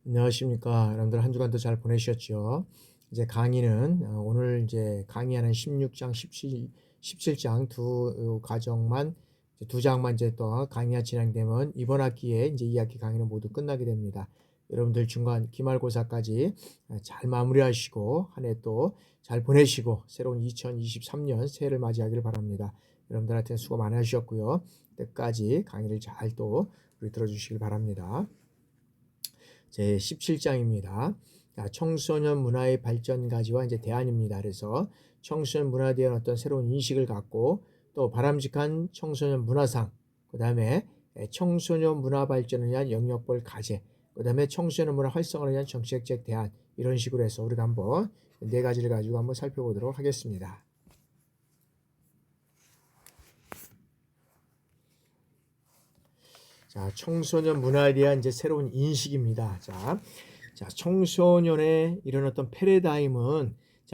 안녕하십니까. 여러분들 한 주간도 잘 보내셨죠? 이제 강의는 오늘 이제 강의하는 16장, 17장 두 과정만 이제 두 장만 이제 또 강의가 진행되면 이번 학기에 이제 이 학기 강의는 모두 끝나게 됩니다. 여러분들 중간 기말고사까지 잘 마무리하시고 한 해 또 잘 보내시고 새로운 2023년 새해를 맞이하기를 바랍니다. 여러분들한테 수고 많이 하셨고요. 끝까지 강의를 잘 또 우리 들어주시길 바랍니다. 제 17장입니다. 청소년 문화의 발전까지와 이제 대안입니다. 그래서 청소년 문화에 대한 어떤 새로운 인식을 갖고 또 바람직한 청소년 문화상, 그 다음에 청소년 문화 발전을 위한 영역별 과제, 그 다음에 청소년 문화 활성화를 위한 정책적 대안, 이런 식으로 해서 우리가 한번 네 가지를 가지고 한번 살펴보도록 하겠습니다. 자, 청소년 문화에 대한 이제 새로운 인식입니다. 자, 청소년의 이런 어떤 패러다임은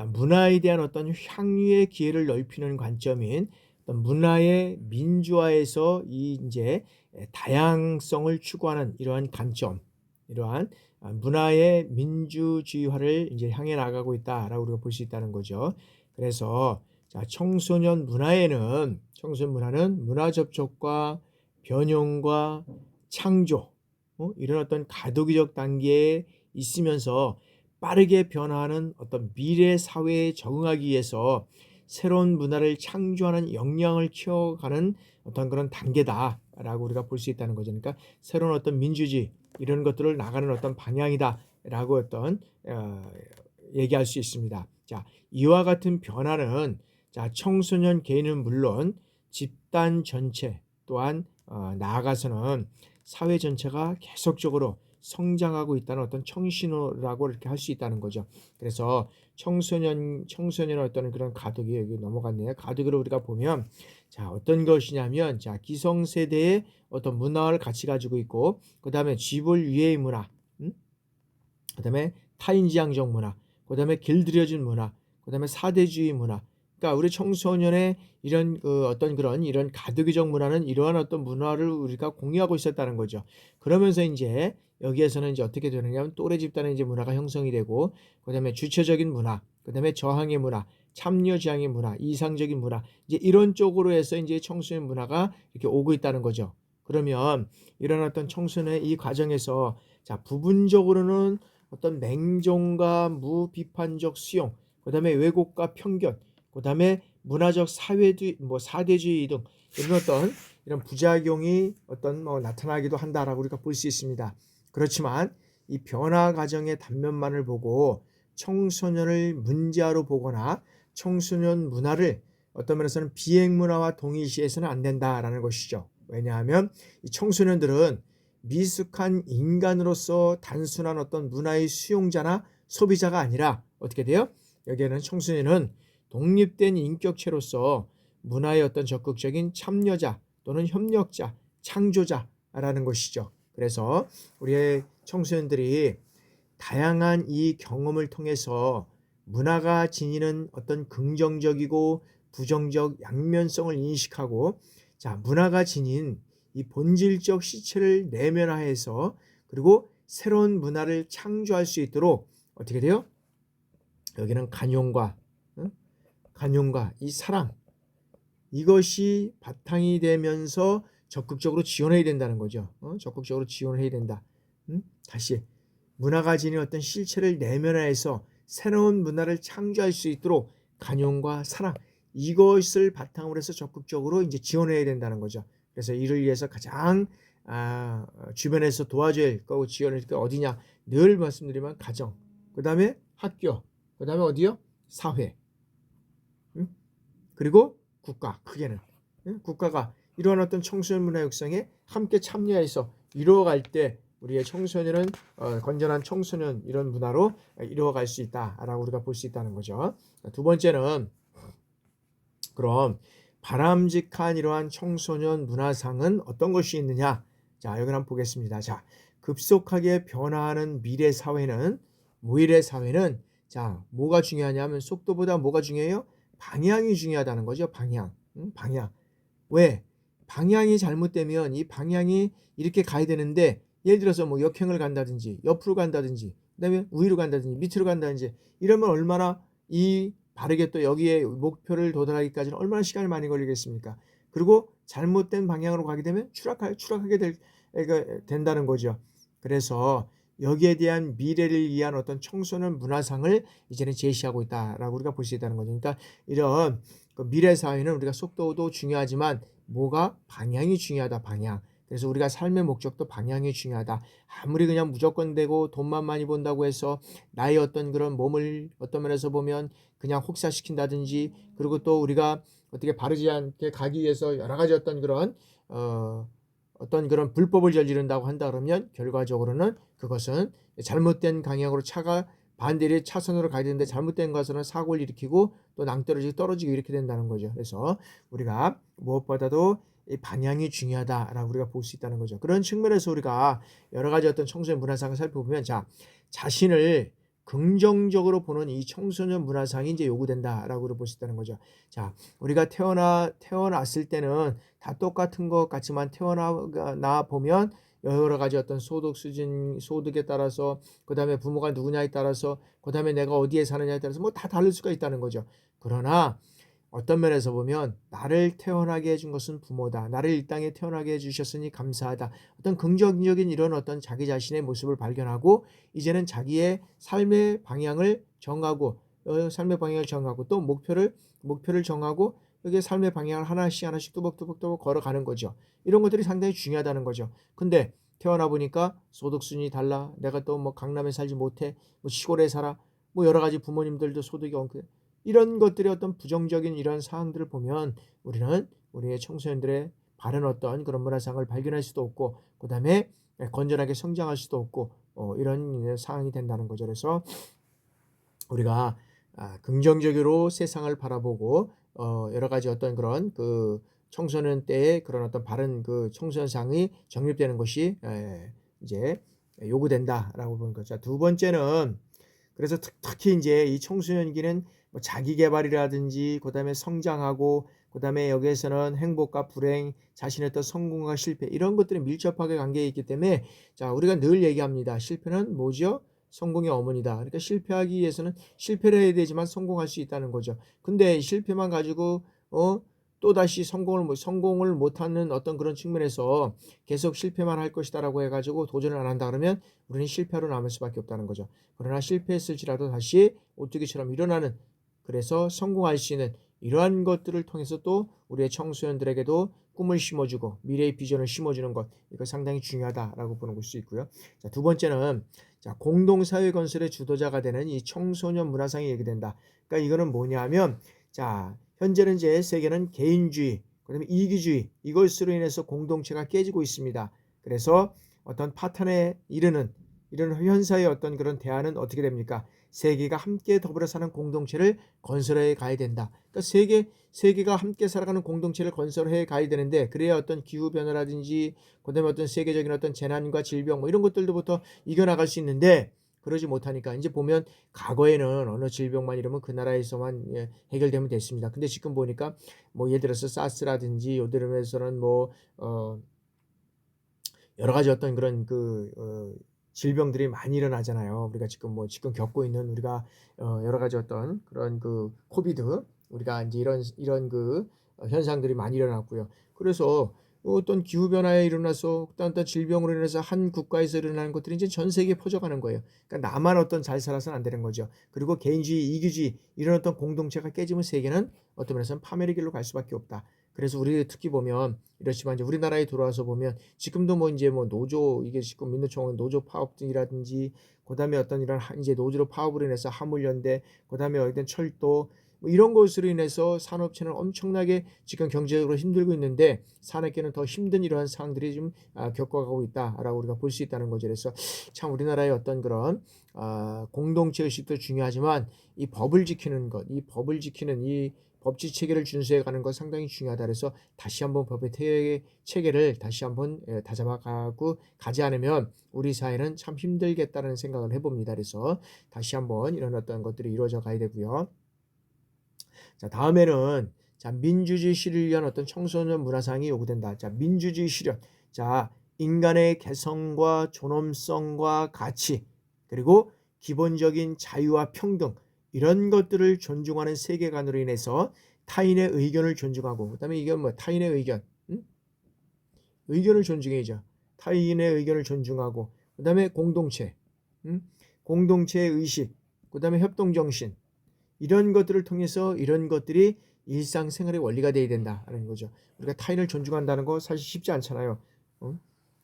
문화에 대한 어떤 향유의 기회를 넓히는 관점인 어떤 문화의 민주화에서 이 이제 다양성을 추구하는 이러한 관점, 이러한 문화의 민주주의화를 이제 향해 나가고 있다라고 우리가 볼 수 있다는 거죠. 그래서 청소년 문화는 문화 접촉과 변형과 창조, 이런 어떤 가도기적 단계에 있으면서 빠르게 변화하는 어떤 미래 사회에 적응하기 위해서 새로운 문화를 창조하는 역량을 키워가는 어떤 그런 단계다라고 우리가 볼 수 있다는 거죠. 그러니까 새로운 어떤 민주주의 이런 것들을 나가는 어떤 방향이다라고 얘기할 수 있습니다. 자, 이와 같은 변화는 청소년 개인은 물론 집단 전체 또한 나아가서는 사회 전체가 계속적으로 성장하고 있다는 어떤 청신호라고 이렇게 할 수 있다는 거죠. 그래서 청소년 어떤 그런 가독이 여기 넘어갔네요. 가독을 우리가 보면 어떤 것이냐면 기성세대의 어떤 문화를 같이 가지고 있고, 그 다음에 쥐볼 위의 문화, 그 다음에 타인지향적 문화, 그 다음에 길들여진 문화, 그 다음에 사대주의 문화. 그러니까 우리 청소년의 이런 어떤 그런 이런 가덕이적 문화는 이러한 어떤 문화를 우리가 공유하고 있었다는 거죠. 그러면서 이제 여기에서는 이제 어떻게 되느냐면 또래 집단의 이제 문화가 형성이 되고, 그다음에 주체적인 문화, 그다음에 저항의 문화, 참여 지향의 문화, 이상적인 문화, 이제 이런 쪽으로 해서 이제 청소년 문화가 이렇게 오고 있다는 거죠. 그러면 이런 어떤 청소년의 이 과정에서 부분적으로는 어떤 냉정과 무비판적 수용, 그 다음에 왜곡과 편견, 그 다음에 문화적 사대주의 등 이런 부작용이 나타나기도 한다라고 우리가 볼 수 있습니다. 그렇지만 이 변화 과정의 단면만을 보고 청소년을 문제아로 보거나 청소년 문화를 어떤 면에서는 비행 문화와 동일시해서는 안 된다라는 것이죠. 왜냐하면 이 청소년들은 미숙한 인간으로서 단순한 어떤 문화의 수용자나 소비자가 아니라 어떻게 돼요? 여기에는 청소년은 독립된 인격체로서 문화의 어떤 적극적인 참여자 또는 협력자, 창조자라는 것이죠. 그래서 우리의 청소년들이 다양한 이 경험을 통해서 문화가 지니는 어떤 긍정적이고 부정적 양면성을 인식하고, 문화가 지닌 이 본질적 시체를 내면화해서 그리고 새로운 문화를 창조할 수 있도록 어떻게 돼요? 여기는 간용과 이 사랑, 이것이 바탕이 되면서 적극적으로 지원해야 된다는 거죠. 적극적으로 지원을 해야 된다. 다시 문화가 지닌 어떤 실체를 내면화해서 새로운 문화를 창조할 수 있도록 간용과 사랑, 이것을 바탕으로 해서 적극적으로 이제 지원해야 된다는 거죠. 그래서 이를 위해서 가장 주변에서 도와줘야 할 거고 지원할 게 어디냐? 늘 말씀드리면 가정, 그 다음에 학교, 그 다음에 어디요? 사회, 그리고 국가. 크게는 국가가 이러한 어떤 청소년 문화 육성에 함께 참여해서 이루어갈 때 우리의 청소년은 건전한 청소년 이런 문화로 이루어갈 수 있다라고 우리가 볼 수 있다는 거죠. 두 번째는 그럼 바람직한 이러한 청소년 문화상은 어떤 것이 있느냐? 여기 한번 보겠습니다. 급속하게 변화하는 미래 사회는 뭐가 중요하냐면 속도보다 뭐가 중요해요? 방향이 중요하다는 거죠. 방향. 왜? 방향이 잘못되면 이 방향이 이렇게 가야 되는데 예를 들어서 뭐 역행을 간다든지 옆으로 간다든지 그다음에 위로 간다든지 밑으로 간다든지 이러면 얼마나 이 바르게 또 여기에 목표를 도달하기까지는 얼마나 시간이 많이 걸리겠습니까? 그리고 잘못된 방향으로 가게 되면 추락하게 된다는 거죠. 그래서 여기에 대한 미래를 위한 어떤 청소년 문화상을 이제는 제시하고 있다라고 우리가 볼 수 있다는 거죠. 그러니까 이런 그 미래 사회는 우리가 속도도 중요하지만 뭐가 방향이 중요하다, 방향. 그래서 우리가 삶의 목적도 방향이 중요하다. 아무리 그냥 무조건 되고 돈만 많이 번다고 해서 나의 어떤 그런 몸을 어떤 면에서 보면 그냥 혹사시킨다든지 그리고 또 우리가 어떻게 바르지 않게 가기 위해서 여러 가지 어떤 그런 어떤 그런 불법을 저지른다고 한다 그러면 결과적으로는 그것은 잘못된 방향으로 차가 반대의 차선으로 가야 되는데 잘못된 것은 사고를 일으키고 또 낭떠러지고 떨어지고 이렇게 된다는 거죠. 그래서 우리가 무엇보다도 이 방향이 중요하다라고 우리가 볼 수 있다는 거죠. 그런 측면에서 우리가 여러 가지 어떤 청소년 문화상을 살펴보면 자신을 긍정적으로 보는 이 청소년 문화상이 이제 요구된다라고 볼 수 있다는 거죠. 자, 우리가 태어났을 때는 다 똑같은 것 같지만 태어나 보면 여러 가지 어떤 소득 수준, 소득에 따라서 그다음에 부모가 누구냐에 따라서 그다음에 내가 어디에 사느냐에 따라서 뭐 다 다를 수가 있다는 거죠. 그러나 어떤 면에서 보면 나를 태어나게 해준 것은 부모다. 나를 이 땅에 태어나게 해주셨으니 감사하다. 어떤 긍정적인 이런 어떤 자기 자신의 모습을 발견하고 이제는 자기의 삶의 방향을 정하고 또 목표를 정하고 여기에 삶의 방향을 하나씩 뚜벅뚜벅 걸어가는 거죠. 이런 것들이 상당히 중요하다는 거죠. 근데 태어나 보니까 소득 수준이 달라. 내가 또 뭐 강남에 살지 못해. 뭐 시골에 살아. 뭐 여러 가지 부모님들도 소득이 없고 이런 것들의 어떤 부정적인 이런 사항들을 보면 우리는 우리의 청소년들의 바른 어떤 그런 문화상을 발견할 수도 없고 그다음에 건전하게 성장할 수도 없고 이런 상황이 된다는 거죠. 그래서 우리가 긍정적으로 세상을 바라보고 여러 가지 어떤 그런 그 청소년 때의 그런 어떤 바른 그 청소년상이 정립되는 것이 이제 요구된다라고 보는 거죠. 두 번째는 그래서 특히 이제 이 청소년기는 뭐 자기 개발이라든지 그다음에 성장하고 그다음에 여기에서는 행복과 불행, 자신의 어떤 성공과 실패 이런 것들이 밀접하게 관계에 있기 때문에 자, 우리가 늘 얘기합니다. 실패는 뭐죠? 성공의 어머니다. 그러니까 실패하기 위해서는 실패를 해야 되지만 성공할 수 있다는 거죠. 근데 실패만 가지고 또다시 성공을 못하는 어떤 그런 측면에서 계속 실패만 할 것이다라고 해가지고 도전을 안 한다 그러면 우리는 실패로 남을 수밖에 없다는 거죠. 그러나 실패했을지라도 다시 오뚜기처럼 일어나는 그래서 성공할 수 있는 이러한 것들을 통해서 또 우리의 청소년들에게도 꿈을 심어주고 미래의 비전을 심어주는 것 이거 상당히 중요하다라고 보는 것이 있고요. 자, 두 번째는 공동사회 건설의 주도자가 되는 이 청소년 문화상이 얘기된다. 그러니까 이거는 뭐냐면 현재는 이제 세계는 개인주의, 그다음에 이기주의 이것으로 인해서 공동체가 깨지고 있습니다. 그래서 어떤 파탄에 이르는 이런 현사의 어떤 그런 대안은 어떻게 됩니까? 세계가 함께 더불어 사는 공동체를 건설해 가야 된다. 그러니까 세계가 함께 살아가는 공동체를 건설해 가야 되는데 그래야 어떤 기후 변화라든지 그다음에 어떤 세계적인 어떤 재난과 질병 뭐 이런 것들로부터 이겨나갈 수 있는데 그러지 못하니까 이제 보면 과거에는 어느 질병만 이러면 그 나라에서만 해결되면 됐습니다. 근데 지금 보니까 뭐 예를 들어서 사스라든지 요들에서는 뭐 여러 가지 어떤 그런 질병들이 많이 일어나잖아요. 우리가 지금 겪고 있는 우리가 여러 가지 어떤 그런 그 코비드 우리가 이제 이런 현상들이 많이 일어났고요. 그래서 어떤 기후 변화에 일어나서 어떤 질병으로 인해서 한 국가에서 일어나는 것들이 이제 전 세계에 퍼져가는 거예요. 그러니까 나만 어떤 잘 살아서는 안 되는 거죠. 그리고 개인주의, 이기주의 이런 어떤 공동체가 깨지면 세계는 어떤 면에서는 파멸의 길로 갈 수밖에 없다. 그래서 우리 특히 보면 이렇지만 이제 우리나라에 들어와서 보면 지금도 뭐 이제 뭐 노조 이게 지금 민노총은 노조 파업이라든지 그다음에 어떤 이런 이제 노조로 파업으로 인해서 화물연대 그다음에 어떤 철도 뭐 이런 것으로 인해서 산업체는 엄청나게 지금 경제적으로 힘들고 있는데 산업계는 더 힘든 이러한 상황들이 지금 겪어가고 있다라고 우리가 볼 수 있다는 거죠. 그래서 참 우리나라의 어떤 그런 공동체 의식도 중요하지만 이 법을 지키는 것, 이 법치 체계를 준수해 가는 것 상당히 중요하다. 그래서 다시 한번 법의 체계를 다시 한번 다잡아가고 가지 않으면 우리 사회는 참 힘들겠다는 생각을 해봅니다. 그래서 다시 한번 이런 어떤 것들이 이루어져 가야 되고요. 자, 다음에는 민주주의 실현을 위한 어떤 청소년 문화상이 요구된다. 민주주의 실현. 인간의 개성과 존엄성과 가치, 그리고 기본적인 자유와 평등, 이런 것들을 존중하는 세계관으로 인해서 타인의 의견을 존중하고, 그다음에 이건 뭐 타인의 의견, 의견을 존중해야죠. 타인의 의견을 존중하고, 그다음에 공동체, 공동체의 의식, 그다음에 협동정신, 이런 것들을 통해서 이런 것들이 일상생활의 원리가 되어야 된다는 거죠. 우리가 타인을 존중한다는 거 사실 쉽지 않잖아요.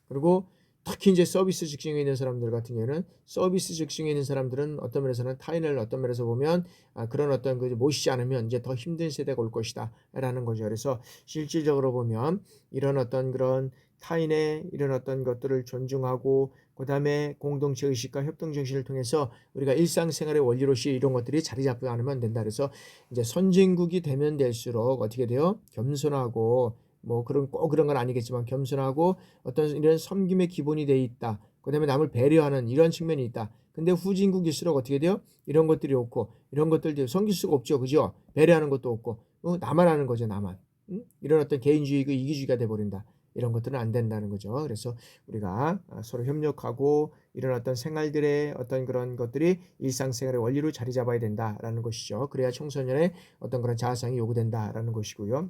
그리고 특히 이제 서비스 직종에 있는 사람들 같은 경우는, 서비스 직종에 있는 사람들은 어떤 면에서는 타인을 어떤 면에서 보면 그런 어떤 그 모시지 않으면 이제 더 힘든 세대가 올 것이다라는 거죠. 그래서 실질적으로 보면 이런 어떤 그런 타인의 이런 어떤 것들을 존중하고, 그다음에 공동체 의식과 협동 정신을 통해서 우리가 일상생활의 원리로시 이런 것들이 자리 잡지 않으면 된다. 그래서 이제 선진국이 되면 될수록 어떻게 돼요? 겸손하고, 뭐 꼭 그런 건 아니겠지만 겸손하고 어떤 이런 섬김의 기본이 돼 있다. 그다음에 남을 배려하는 이런 측면이 있다. 근데 후진국일수록 어떻게 돼요? 이런 것들이 없고, 이런 것들도 섬길 수가 없죠, 그죠? 배려하는 것도 없고, 나만 하는 거죠, 나만. 이런 어떤 개인주의, 이기주의가 돼 버린다. 이런 것들은 안 된다는 거죠. 그래서 우리가 서로 협력하고 이런 어떤 생활들의 어떤 그런 것들이 일상생활의 원리로 자리 잡아야 된다라는 것이죠. 그래야 청소년의 어떤 그런 자아상이 요구된다라는 것이고요.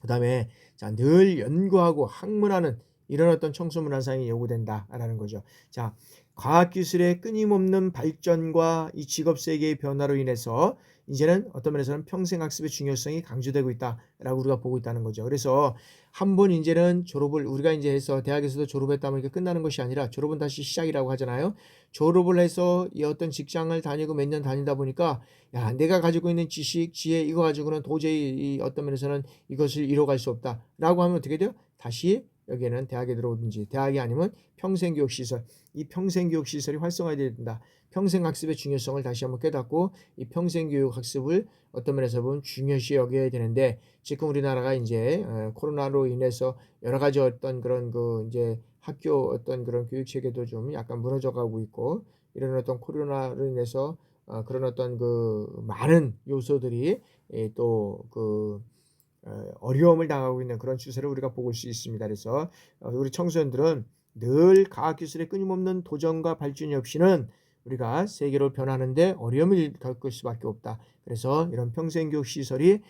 그 다음에 늘 연구하고 학문하는 이런 어떤 청소 문화상이 요구된다라는 거죠. 자, 과학기술의 끊임없는 발전과 이 직업세계의 변화로 인해서 이제는 어떤 면에서는 평생학습의 중요성이 강조되고 있다라고 우리가 보고 있다는 거죠. 그래서 한번 이제는 졸업을 우리가 이제 해서 대학에서도 졸업했다 보니까 끝나는 것이 아니라 졸업은 다시 시작이라고 하잖아요. 졸업을 해서 이 어떤 직장을 다니고 몇 년 다니다 보니까 야, 내가 가지고 있는 지식, 지혜 이거 가지고는 도저히 이 어떤 면에서는 이것을 이뤄갈 수 없다라고 하면 어떻게 돼요? 다시 여기에는 대학에 들어오든지, 대학이 아니면 평생교육시설, 이 평생교육시설이 활성화되어야 된다. 평생학습의 중요성을 다시 한번 깨닫고 이 평생교육학습을 어떤 면에서 보면 중요시 여겨야 되는데, 지금 우리나라가 이제 코로나로 인해서 여러 가지 어떤 그런 그 이제 학교 어떤 그런 교육 체계도 좀 약간 무너져 가고 있고, 이런 어떤 코로나로 인해서 그런 어떤 그 많은 요소들이 또 그 어려움을 당하고 있는 그런 추세를 우리가 볼 수 있습니다. 그래서 우리 청소년들은 늘 과학기술의 끊임없는 도전과 발전이 없이는 우리가 세계로 변하는데 어려움을 겪을 수밖에 없다. 그래서 이런 평생교육 시설이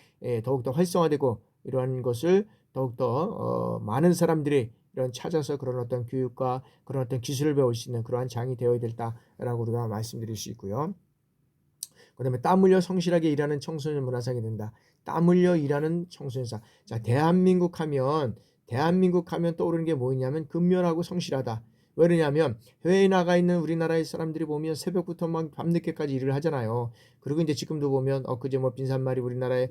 더욱더 활성화되고, 이러한 것을 더욱더 많은 사람들이 이런 찾아서 그런 어떤 교육과 그런 어떤 기술을 배울 수 있는 그러한 장이 되어야 된다라고 우리가 말씀드릴 수 있고요. 그 다음에 땀 흘려 성실하게 일하는 청소년 문화상이 된다. 땀 흘려 일하는 청소년상. 자, 대한민국 하면 떠오르는 게 뭐냐면 근면하고 성실하다. 왜 그러냐면 해외에 나가 있는 우리나라의 사람들이 보면 새벽부터 막 밤늦게까지 일을 하잖아요. 그리고 이제 지금도 보면 그제 뭐 빈산말이 우리나라의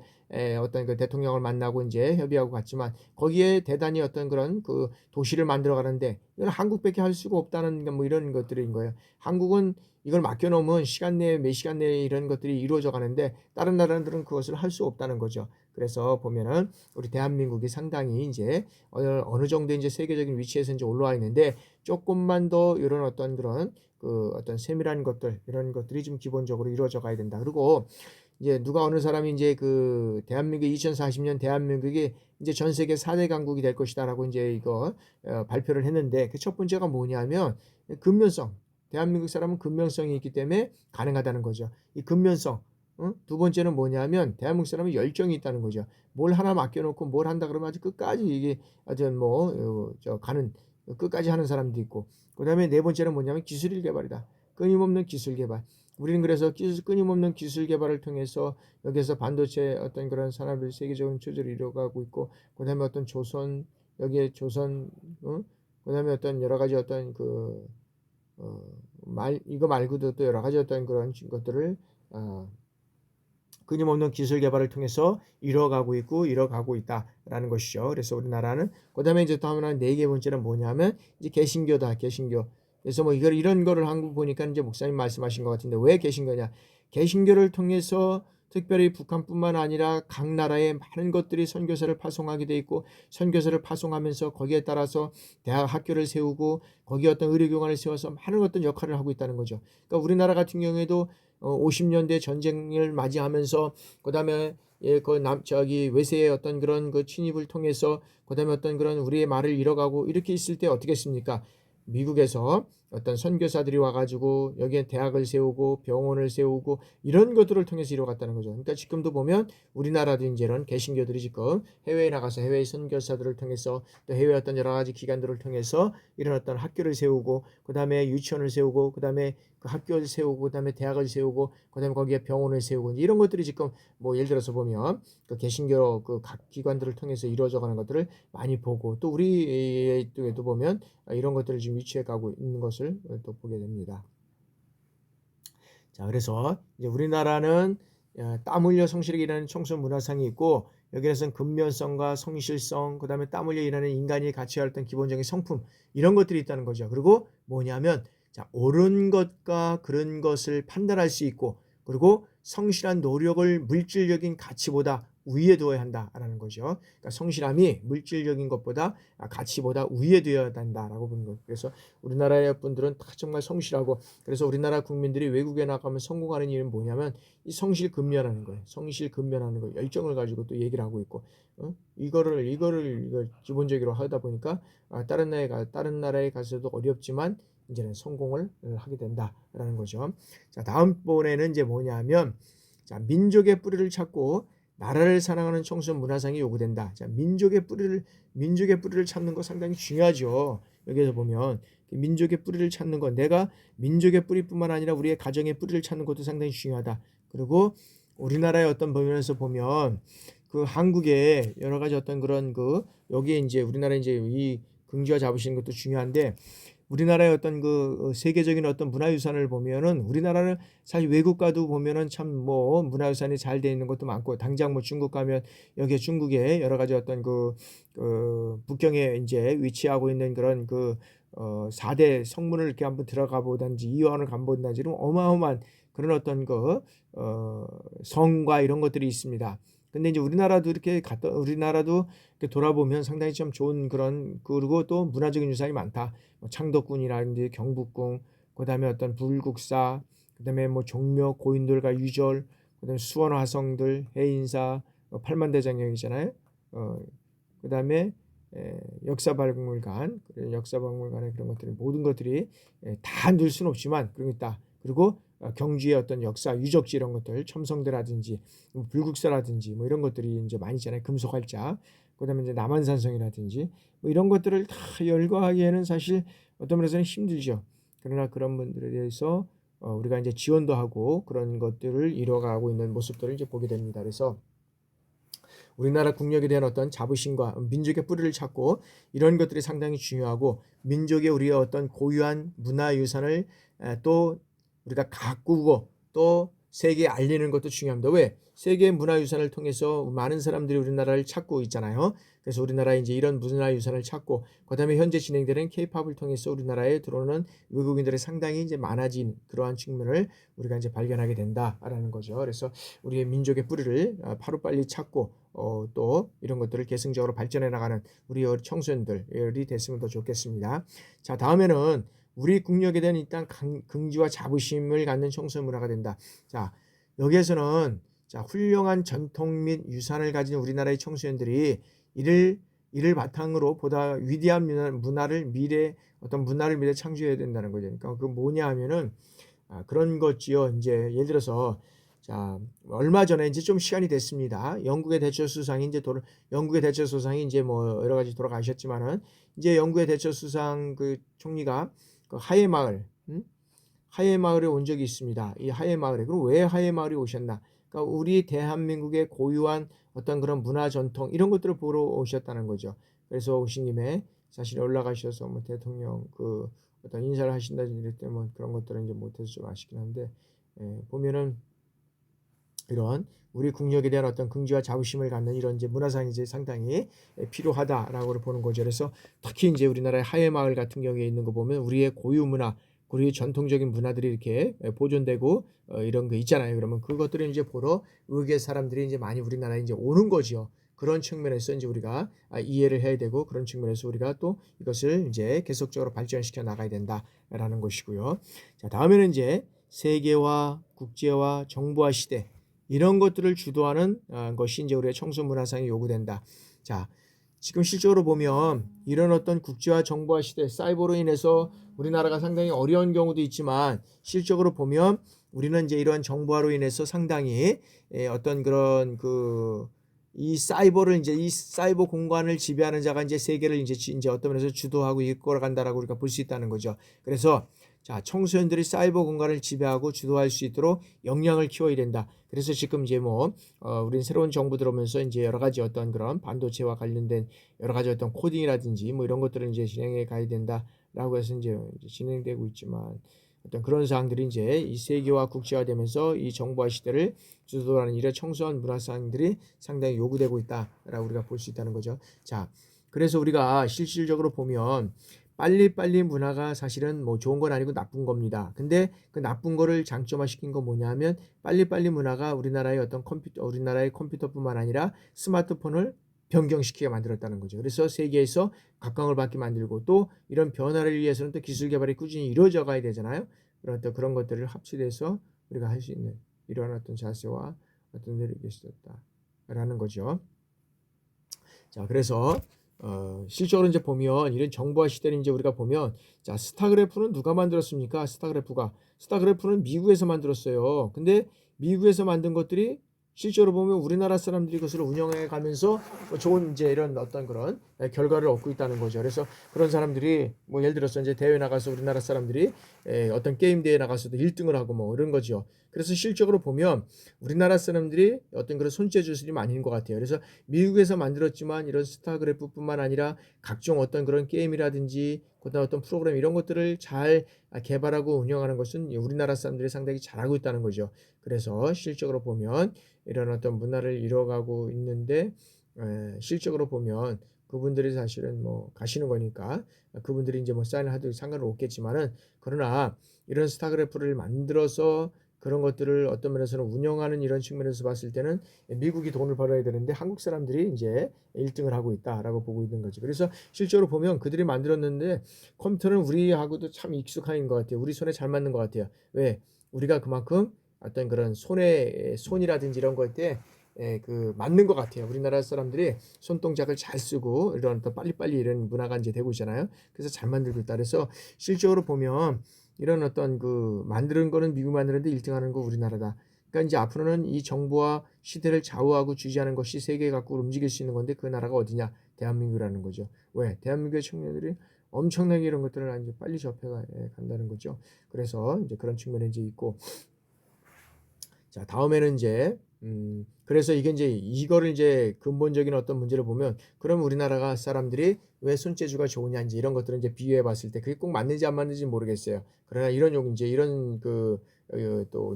어떤 그 대통령을 만나고 이제 협의하고 갔지만, 거기에 대단히 어떤 그런 그 도시를 만들어 가는데 이건 한국밖에 할 수가 없다는 뭐 이런 것들인 거예요. 한국은 이걸 맡겨놓으면 시간 내에 몇 시간 내에 이런 것들이 이루어져 가는데 다른 나라들은 그것을 할 수 없다는 거죠. 그래서 보면은 우리 대한민국이 상당히 이제 어느 정도 이제 세계적인 위치에서 이제 올라와 있는데, 조금만 더 이런 어떤 그런 그 어떤 세밀한 것들, 이런 것들이 좀 기본적으로 이루어져 가야 된다. 그리고 이제 누가 어느 사람이 이제 그 대한민국 2040년 대한민국이 이제 전 세계 4대 강국이 될 것이다라고 이제 이거 발표를 했는데, 그 첫 번째가 뭐냐면 근면성. 대한민국 사람은 근면성이 있기 때문에 가능하다는 거죠. 이 근면성. 두 번째는 뭐냐면 대한민국 사람은 열정이 있다는 거죠. 뭘 하나 맡겨놓고 뭘 한다 그러면 아주 끝까지 이게 아주 가는 끝까지 하는 사람도 있고, 그다음에 네 번째는 뭐냐면 기술 개발이다. 끊임없는 기술 개발. 우리는 그래서 끊임없는 기술 개발을 통해서 여기서 반도체 어떤 그런 산업을 세계적인 체제를 이뤄가고 있고, 그다음에 어떤 조선, 여기에 조선, 그다음에 어떤 여러 가지 어떤 이거 말고도 또 여러 가지 어떤 그런 것들을 끊임없는 기술 개발을 통해서 이뤄가고 있다라는 것이죠. 그래서 우리나라는 그다음에 이제 또 하나 네 번째는 뭐냐면 이제 개신교다. 개신교. 그래서 뭐 이런 거를 한국 보니까 이제 목사님 말씀하신 것 같은데, 왜 개신교냐? 개신교를 통해서 특별히 북한뿐만 아니라 각 나라의 많은 것들이 선교사를 파송하게 돼 있고 선교사를 파송하면서 거기에 따라서 대학 학교를 세우고 거기에 어떤 의료기관을 세워서 많은 어떤 역할을 하고 있다는 거죠. 그러니까 우리나라 같은 경우에도 50년대 전쟁을 맞이하면서 그다음에 외세의 어떤 그런 그 침입을 통해서 그다음에 어떤 그런 우리의 말을 잃어가고 이렇게 있을 때 어떻게 했습니까? 미국에서 어떤 선교사들이 와가지고 여기에 대학을 세우고 병원을 세우고 이런 것들을 통해서 이뤄갔다는 거죠. 그러니까 지금도 보면 우리나라도 이제 이런 개신교들이 지금 해외에 나가서 해외 선교사들을 통해서 또 해외 어떤 여러 가지 기관들을 통해서 이런 어떤 학교를 세우고 그 다음에 유치원을 세우고 그 다음에 그 학교를 세우고 그 다음에 대학을 세우고 그 다음에 거기에 병원을 세우고 이런 것들이 지금 뭐 예를 들어서 보면 그 개신교 그 각 기관들을 통해서 이루어져가는 것들을 많이 보고 또 우리 쪽에도 보면 이런 것들을 지금 유치해 가고 있는 것을 또 보게 됩니다. 자, 그래서 이제 우리나라는 땀 흘려 성실하게 일하는 청소년 문화상이 있고 여기에서는 근면성과 성실성, 그다음에 땀 흘려 일하는 인간이 가치할 어떤 기본적인 성품 이런 것들이 있다는 거죠. 그리고 뭐냐면 자, 옳은 것과 그른 것을 판단할 수 있고 그리고 성실한 노력을 물질적인 가치보다 위에 두어야 한다라는 거죠. 그러니까 성실함이 물질적인 것보다 가치보다 위에 두어야 한다라고 보는 거예요. 그래서 우리나라의 분들은 다 정말 성실하고 그래서 우리나라 국민들이 외국에 나가면 성공하는 이유는 뭐냐면 이 성실 근면하는 거예요. 성실 근면하는 거 열정을 가지고 또 얘기를 하고 있고 이걸 기본적으로 하다 보니까 다른 나라에 가서도 어렵지만 이제는 성공을 하게 된다라는 거죠. 자, 다음번에는 이제 뭐냐면 자, 민족의 뿌리를 찾고 나라를 사랑하는 청소년 문화상이 요구된다. 자, 민족의 뿌리를 찾는 거 상당히 중요하죠. 여기서 보면 민족의 뿌리를 찾는 건 내가 민족의 뿌리뿐만 아니라 우리의 가정의 뿌리를 찾는 것도 상당히 중요하다. 그리고 우리나라의 어떤 부분에서 보면 그 한국의 여러 가지 어떤 그런 여기에 이제 우리나라 이제 이 긍지와 잡으시는 것도 중요한데 우리나라의 어떤 그 세계적인 어떤 문화유산을 보면은 우리나라는 사실 외국 가도 보면은 참 뭐 문화유산이 잘 돼 있는 것도 많고 당장 뭐 중국 가면 여기에 중국의 여러 가지 어떤 북경에 이제 위치하고 있는 그런 4대 성문을 이렇게 한번 들어가 보든지 이화원을 가보든지 이런 어마어마한 그런 어떤 성과 이런 것들이 있습니다. 근데 이제 우리나라도 이렇게 돌아보면 상당히 좀 좋은 그리고 또 문화적인 유산이 많다. 뭐 창덕궁이라든지 경복궁, 그다음에 어떤 불국사, 그다음에 뭐 종묘, 고인돌과 유절, 그다음에 수원 화성들, 해인사, 팔만대장경이잖아요. 그다음에 역사박물관의 그런 것들이 모든 것들이 다 넣을 수는 없지만 그런 게 있다. 그리고 경주의 어떤 역사 유적지 이런 것들 첨성대라든지 불국사라든지 뭐 이런 것들이 이제 많이 있잖아요. 금속활자. 그다음에 이제 남한산성이라든지 뭐 이런 것들을 다 열거하기에는 사실 어떤 면에서는 힘들죠. 그러나 그런 분들에 대해서 우리가 이제 지원도 하고 그런 것들을 이뤄가고 있는 모습들을 이제 보게 됩니다. 그래서 우리나라 국력에 대한 어떤 자부심과 민족의 뿌리를 찾고 이런 것들이 상당히 중요하고 민족의 우리의 어떤 고유한 문화유산을 또 우리가 가꾸고 또 세계에 알리는 것도 중요합니다. 왜? 세계 문화유산을 통해서 많은 사람들이 우리나라를 찾고 있잖아요. 그래서 우리나라에 이제 이런 문화유산을 찾고 그다음에 현재 진행되는 케이팝을 통해서 우리나라에 들어오는 외국인들이 상당히 이제 많아진 그러한 측면을 우리가 이제 발견하게 된다라는 거죠. 그래서 우리의 민족의 뿌리를 하루빨리 찾고 또 이런 것들을 계승적으로 발전해 나가는 우리 청소년들이 됐으면 더 좋겠습니다. 자, 다음에는 우리 국력에 대한 일단 긍지와 자부심을 갖는 청소년 문화가 된다. 자, 여기에서는 자, 훌륭한 전통 및 유산을 가진 우리나라의 청소년들이 이를 바탕으로 보다 위대한 어떤 문화를 미래 창조해야 된다는 거죠. 그러니까 그 뭐냐 하면은 그런 거지요. 이제 예를 들어서 자, 얼마 전에 이제 좀 시간이 됐습니다. 영국의 대처 수상이 이제 뭐 여러 가지 돌아가셨지만은 이제 영국의 대처 수상 그 총리가 그 하회 마을에 온 적이 있습니다. 이 하회 마을에 그럼 왜 하회 마을에 오셨나? 그러니까 우리 대한민국의 고유한 어떤 그런 문화 전통 이런 것들을 보러 오셨다는 거죠. 그래서 오신 김에 사실 올라가셔서 뭐 대통령 어떤 인사를 하신다든지 이럴 때 뭐 그런 것들은 이제 못해서 좀 아쉽긴 한데 보면은 이런 우리 국력에 대한 어떤 긍지와 자부심을 갖는 이런 이제 문화상이 이제 상당히 필요하다라고 보는 거죠. 그래서 특히 이제 우리나라의 하회마을 같은 경우에 있는 거 보면 우리의 고유 문화, 우리 전통적인 문화들이 이렇게 보존되고 이런 거 있잖아요. 그러면 그것들을 이제 보러 외국의 사람들이 이제 많이 우리나라에 이제 오는 거지요. 그런 측면에서 이제 우리가 이해를 해야 되고 그런 측면에서 우리가 또 이것을 이제 계속적으로 발전시켜 나가야 된다라는 것이고요. 자, 다음에는 이제 세계화, 국제화, 정보화 시대 이런 것들을 주도하는 것이 이제 우리의 청소 문화상이 요구된다. 자, 지금 실적으로 보면 이런 어떤 국제화 정보화 시대 사이버로 인해서 우리나라가 상당히 어려운 경우도 있지만 실적으로 보면 우리는 이제 이러한 정보화로 인해서 상당히 어떤 그런 이 사이버를 이제 이 사이버 공간을 지배하는 자가 이제 세계를 이제 어떤 면에서 주도하고 이끌어간다라고 우리가 볼 수 있다는 거죠. 그래서 자, 청소년들이 사이버 공간을 지배하고 주도할 수 있도록 역량을 키워야 된다. 그래서 지금 이제 우린 새로운 정부 들어오면서 이제 여러 가지 어떤 그런 반도체와 관련된 여러 가지 어떤 코딩이라든지 뭐 이런 것들을 이제 진행해 가야 된다라고 해서 이제 진행되고 있지만 어떤 그런 사항들이 이제 이 세계화 국제화되면서 이 정보화 시대를 주도하는 이런 청소년 문화 사항들이 상당히 요구되고 있다라고 우리가 볼 수 있다는 거죠. 자, 그래서 우리가 실질적으로 보면 빨리빨리 문화가 사실은 뭐 좋은 건 아니고 나쁜 겁니다. 근데 그 나쁜 거를 장점화 시킨 건 뭐냐면 빨리빨리 문화가 우리나라의 컴퓨터뿐만 아니라 스마트폰을 변경시키게 만들었다는 거죠. 그래서 세계에서 각광을 받게 만들고 또 이런 변화를 위해서는 또 기술 개발이 꾸준히 이루어져 가야 되잖아요. 그런 것들을 합치돼서 우리가 할 수 있는 이러한 어떤 자세와 어떤 노력이 있었다라는 거죠. 자, 그래서 실적으로 이제 보면 이런 정보화 시대는 이제 우리가 보면 자, 스타그래프는 누가 만들었습니까? 스타그래프는 미국에서 만들었어요. 근데 미국에서 만든 것들이 실제로 보면 우리나라 사람들이 그것을 운영해 가면서 좋은 이제 이런 어떤 그런 결과를 얻고 있다는 거죠. 그래서 그런 사람들이 뭐 예를 들어서 이제 대회 나가서 우리나라 사람들이 어떤 게임 대회 나가서도 1등을 하고 뭐 이런 거죠. 그래서 실적으로 보면 우리나라 사람들이 어떤 그런 손재주들이 많은 것 같아요. 그래서 미국에서 만들었지만 이런 스타그래프뿐만 아니라 각종 어떤 그런 게임이라든지 그다음 어떤 프로그램 이런 것들을 잘 개발하고 운영하는 것은 우리나라 사람들이 상당히 잘하고 있다는 거죠. 그래서 실적으로 보면 이런 어떤 문화를 이뤄가고 있는데 실적으로 보면 그분들이 사실은 뭐 가시는 거니까 그분들이 이제 뭐 사인을 하도 상관은 없겠지만은 그러나 이런 스타그래프를 만들어서 그런 것들을 어떤 면에서는 운영하는 이런 측면에서 봤을 때는 미국이 돈을 벌어야 되는데 한국 사람들이 이제 1등을 하고 있다라고 보고 있는 거죠. 그래서 실제로 보면 그들이 만들었는데 컴퓨터는 우리하고도 참 익숙한 것 같아요. 우리 손에 잘 맞는 것 같아요. 왜? 우리가 그만큼 어떤 그런 손이라든지 이런 것에 맞는 것 같아요. 우리나라 사람들이 손동작을 잘 쓰고 이런 또 빨리빨리 이런 문화가 이제 되고 있잖아요. 그래서 잘 만들고 있다. 그래서 실적으로 보면 이런 어떤 만드는 거는 미국 만드는데 1등 하는 거 우리나라다. 그러니까 이제 앞으로는 이 정부와 시대를 좌우하고 지지하는 것이 세계 각국을 움직일 수 있는 건데 그 나라가 어디냐? 대한민국이라는 거죠. 왜? 대한민국의 청년들이 엄청나게 이런 것들을 이제 빨리 접해 간다는 거죠. 그래서 이제 그런 측면이 이제 있고 자, 다음에는 이제 그래서 이게 이제 이거를 이제 근본적인 어떤 문제를 보면 그럼 우리나라가 사람들이 왜 손재주가 좋으냐 이제 이런 것들을 이제 비교해 봤을 때 그게 꼭 맞는지 안 맞는지 모르겠어요. 그러나 이제 이런 또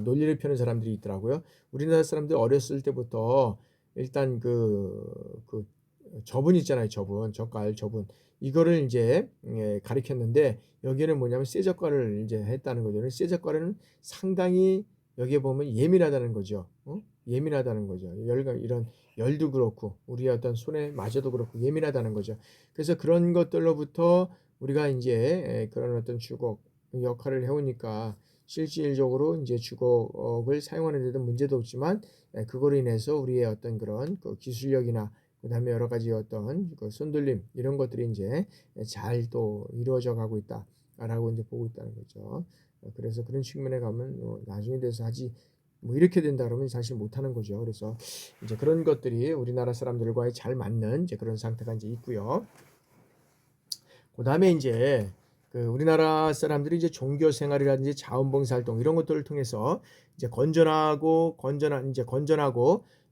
논리를 펴는 사람들이 있더라고요. 우리나라 사람들 어렸을 때부터 일단 저분 있잖아요. 젓갈 저분. 이거를 이제 가리켰는데 여기는 뭐냐면 쇠젓갈을 이제 했다는 거죠. 쇠젓갈은 상당히 여기에 보면 예민하다는 거죠. 예민하다는 거죠. 이런 열도 그렇고 우리의 어떤 손에 맞아도 그렇고 예민하다는 거죠. 그래서 그런 것들로부터 우리가 이제 그런 어떤 주걱 역할을 해오니까 실질적으로 이제 주걱을 사용하는 데도 문제도 없지만 그거로 인해서 우리의 어떤 그런 기술력이나 그다음에 여러 가지 어떤 손들림 이런 것들이 이제 잘 또 이루어져 가고 있다라고 이제 보고 있다는 거죠. 그래서 그런 측면에 가면 나중에 돼서 하지 뭐 이렇게 된다 그러면 사실 못하는 거죠. 그래서 이제 그런 것들이 우리나라 사람들과의 잘 맞는 이제 그런 상태가 이제 있고요. 그다음에 이제 우리나라 사람들이 이제 종교 생활이라든지 자원봉사 활동 이런 것들을 통해서 이제 건전하고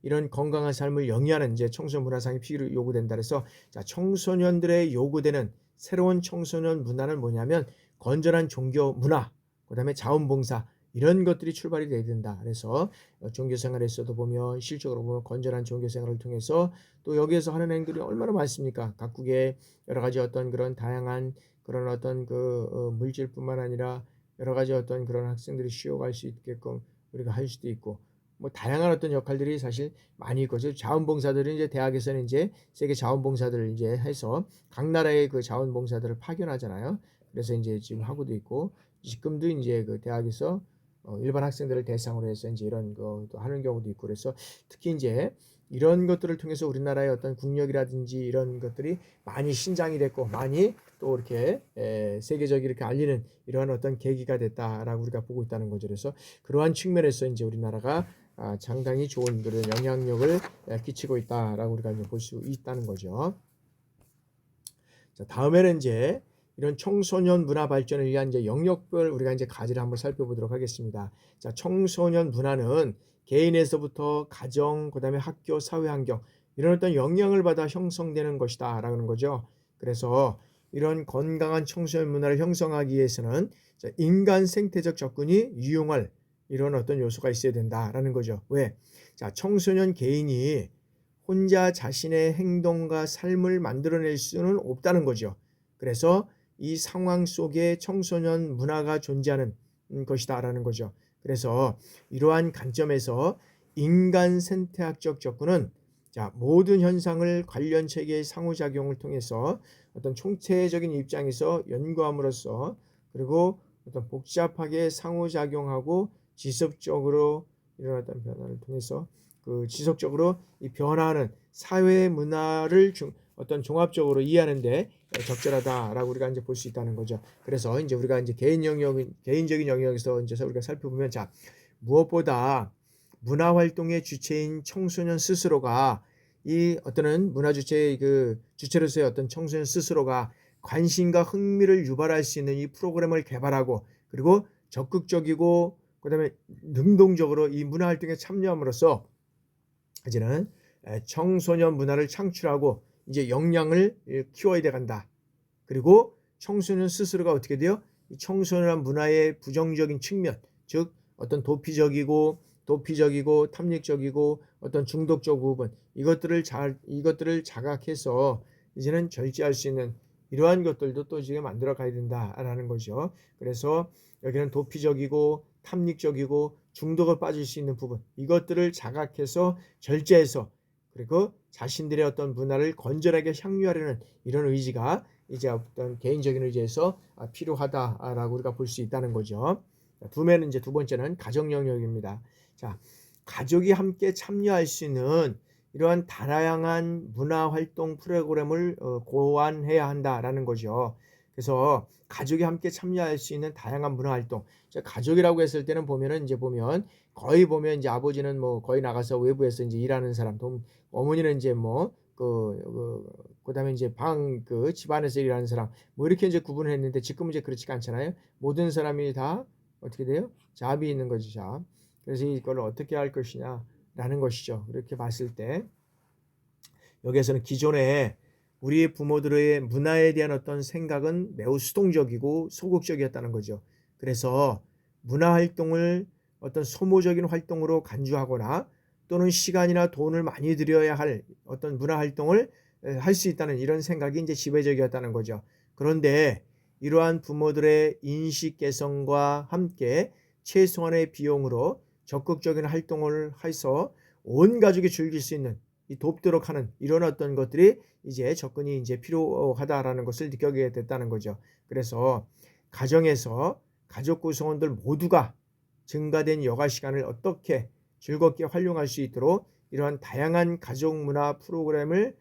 이런 건강한 삶을 영위하는 이제 청소년 문화상이 필요 요구된다. 그래서 자, 청소년들의 요구되는 새로운 청소년 문화는 뭐냐면 건전한 종교 문화, 그다음에 자원봉사 이런 것들이 출발이 돼야 된다. 그래서 종교 생활에서도 보면 실적으로 보면 건전한 종교 생활을 통해서 또 여기에서 하는 행동이 얼마나 많습니까? 각국의 여러 가지 어떤 그런 다양한 그런 어떤 물질뿐만 아니라 여러 가지 어떤 그런 학생들이 쉬어갈 수 있게끔 우리가 할 수도 있고 뭐 다양한 어떤 역할들이 사실 많이 있고 자원봉사들은 이제 대학에서는 이제 세계 자원봉사들을 이제 해서 각 나라의 그 자원봉사들을 파견하잖아요. 그래서 이제 지금 하고도 있고 지금도 이제 그 대학에서 일반 학생들을 대상으로 해서 이제 이런 것도 하는 경우도 있고 그래서 특히 이제 이런 것들을 통해서 우리나라의 어떤 국력이라든지 이런 것들이 많이 신장이 됐고 많이 또 이렇게 세계적으로 이렇게 알리는 이러한 어떤 계기가 됐다라고 우리가 보고 있다는 거죠. 그래서 그러한 측면에서 이제 우리나라가 상당히 좋은 그런 영향력을 끼치고 있다라고 우리가 볼 수 있다는 거죠. 자, 다음에는 이제 이런 청소년 문화 발전을 위한 이제 영역별 우리가 이제 가지를 한번 살펴보도록 하겠습니다. 자, 청소년 문화는 개인에서부터 가정, 그다음에 학교, 사회 환경 이런 어떤 영향을 받아 형성되는 것이다라는 거죠. 그래서 이런 건강한 청소년 문화를 형성하기 위해서는 인간 생태적 접근이 유용할 이런 어떤 요소가 있어야 된다라는 거죠. 왜? 자, 청소년 개인이 혼자 자신의 행동과 삶을 만들어낼 수는 없다는 거죠. 그래서 이 상황 속에 청소년 문화가 존재하는 것이다라는 거죠. 그래서 이러한 관점에서 인간 생태학적 접근은 모든 현상을 관련 체계의 상호작용을 통해서 어떤 총체적인 입장에서 연구함으로써 그리고 어떤 복잡하게 상호작용하고 지속적으로 이런 어떤 변화를 통해서 그 지속적으로 이 변화하는 사회 문화를 어떤 종합적으로 이해하는데 적절하다라고 우리가 이제 볼 수 있다는 거죠. 그래서 이제 우리가 이제 개인적인 영역에서 이제 우리가 살펴보면 무엇보다 문화 활동의 주체인 청소년 스스로가 이 어떤 문화 주체의 그 주체로서의 어떤 청소년 스스로가 관심과 흥미를 유발할 수 있는 이 프로그램을 개발하고 그리고 적극적이고 그다음에 능동적으로 이 문화 활동에 참여함으로써 이제는 청소년 문화를 창출하고 이제 역량을 키워야 돼 간다. 그리고 청소년 스스로가 어떻게 돼요? 청소년 문화의 부정적인 측면, 즉 어떤 도피적이고 탐닉적이고 어떤 중독적 부분 이것들을 자각해서 이제는 절제할 수 있는 이러한 것들도 또 지금 만들어 가야 된다라는 거죠. 그래서 여기는 도피적이고 탐닉적이고 중독을 빠질 수 있는 부분 이것들을 자각해서 절제해서 그리고 자신들의 어떤 문화를 건전하게 향유하려는 이런 의지가 이제 어떤 개인적인 의지에서 필요하다라고 우리가 볼 수 있다는 거죠. 두 번째는 가정 영역입니다. 자, 가족이 함께 참여할 수 있는 이러한 다양한 문화 활동 프로그램을 고안해야 한다라는 거죠. 그래서 가족이 함께 참여할 수 있는 다양한 문화 활동. 가족이라고 했을 때는 보면 거의 보면 이제 아버지는 뭐 거의 나가서 외부에서 이제 일하는 사람, 어머니는 이제 뭐 그다음에 이제 집안에서 일하는 사람 뭐 이렇게 이제 구분을 했는데 지금은 이제 그렇지가 않잖아요. 모든 사람이 다 어떻게 돼요? 잡이 있는 거죠, 잡. 그래서 이걸 어떻게 할 것이냐라는 것이죠. 이렇게 봤을 때 여기에서는 기존에 우리 부모들의 문화에 대한 어떤 생각은 매우 수동적이고 소극적이었다는 거죠. 그래서 문화 활동을 어떤 소모적인 활동으로 간주하거나 또는 시간이나 돈을 많이 들여야 할 어떤 문화 활동을 할 수 있다는 이런 생각이 이제 지배적이었다는 거죠. 그런데 이러한 부모들의 인식 개선과 함께 최소한의 비용으로 적극적인 활동을 해서 온 가족이 즐길 수 있는 돕도록 하는 이런 어떤 것들이 이제 접근이 이제 필요하다라는 것을 느끼게 됐다는 거죠. 그래서 가정에서 가족 구성원들 모두가 증가된 여가 시간을 어떻게 즐겁게 활용할 수 있도록 이러한 다양한 가족 문화 프로그램을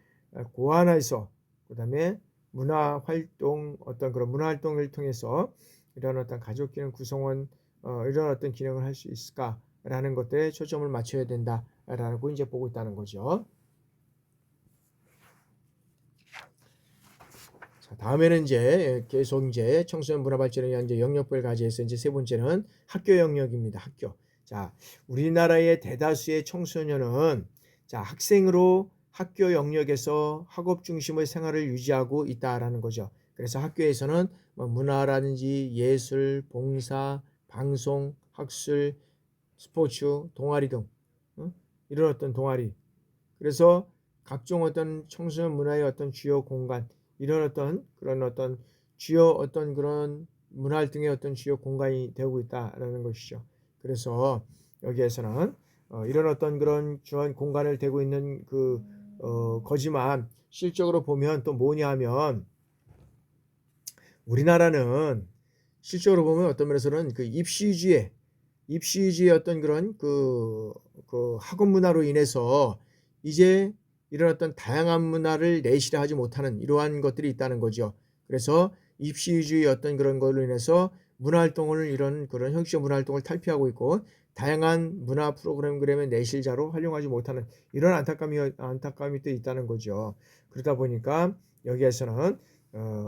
고안해서 그다음에 문화 활동을 통해서 이런 어떤 가족 기능 구성원 이런 어떤 기능을 할 수 있을까라는 것들에 초점을 맞춰야 된다라고 이제 보고 있다는 거죠. 자, 다음에는 이제 계속 이제 청소년 문화 발전을 위한 이제 영역별 과제에서 이제 세 번째는 학교 영역입니다. 학교. 자, 우리나라의 대다수의 청소년은 학생으로 학교 영역에서 학업 중심의 생활을 유지하고 있다라는 거죠. 그래서 학교에서는 뭐 문화라든지 예술, 봉사, 방송, 학술, 스포츠, 동아리 등 이런 어떤 동아리. 그래서 각종 어떤 청소년 문화의 어떤 주요 공간 이런 어떤 그런 어떤 주요 어떤 그런 문화 활동의 어떤 주요 공간이 되고 있다라는 것이죠. 그래서 여기에서는 이런 어떤 그런 주한 공간을 되고 있는 거지만 실적으로 보면 또 뭐냐 하면 우리나라는 실적으로 보면 어떤 면에서는 입시주의 어떤 그런 학업 문화로 인해서 이제 이런 어떤 다양한 문화를 내실화하지 못하는 이러한 것들이 있다는 거죠. 그래서 입시주의 어떤 그런 걸로 인해서 문화활동을 이런 그런 형식적 문화활동을 탈피하고 있고 다양한 문화 프로그램의 내실자로 활용하지 못하는 이런 안타까움이 또 있다는 거죠. 그러다 보니까 여기에서는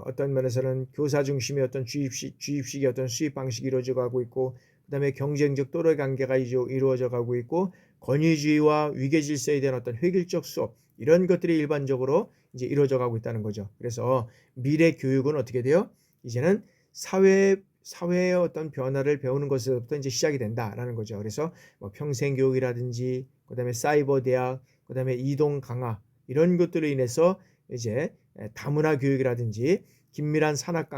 어떤 면에서는 교사 중심의 어떤 주입식의 어떤 수입 방식이 이루어져 가고 있고 그다음에 경쟁적 또래 관계가 이루어져 가고 있고 권위주의와 위계 질서에 대한 어떤 획일적 수업 이런 것들이 일반적으로 이제 이루어져 가고 있다는 거죠. 그래서 미래 교육은 어떻게 돼요? 이제는 사회의 어떤 변화를 배우는 것에서부터 이제 시작이 된다라는 거죠. 그래서 뭐 평생 교육이라든지 그다음에 사이버 대학, 그다음에 이동 강화 이런 것들로 인해서 이제 다문화 교육이라든지 긴밀한 산학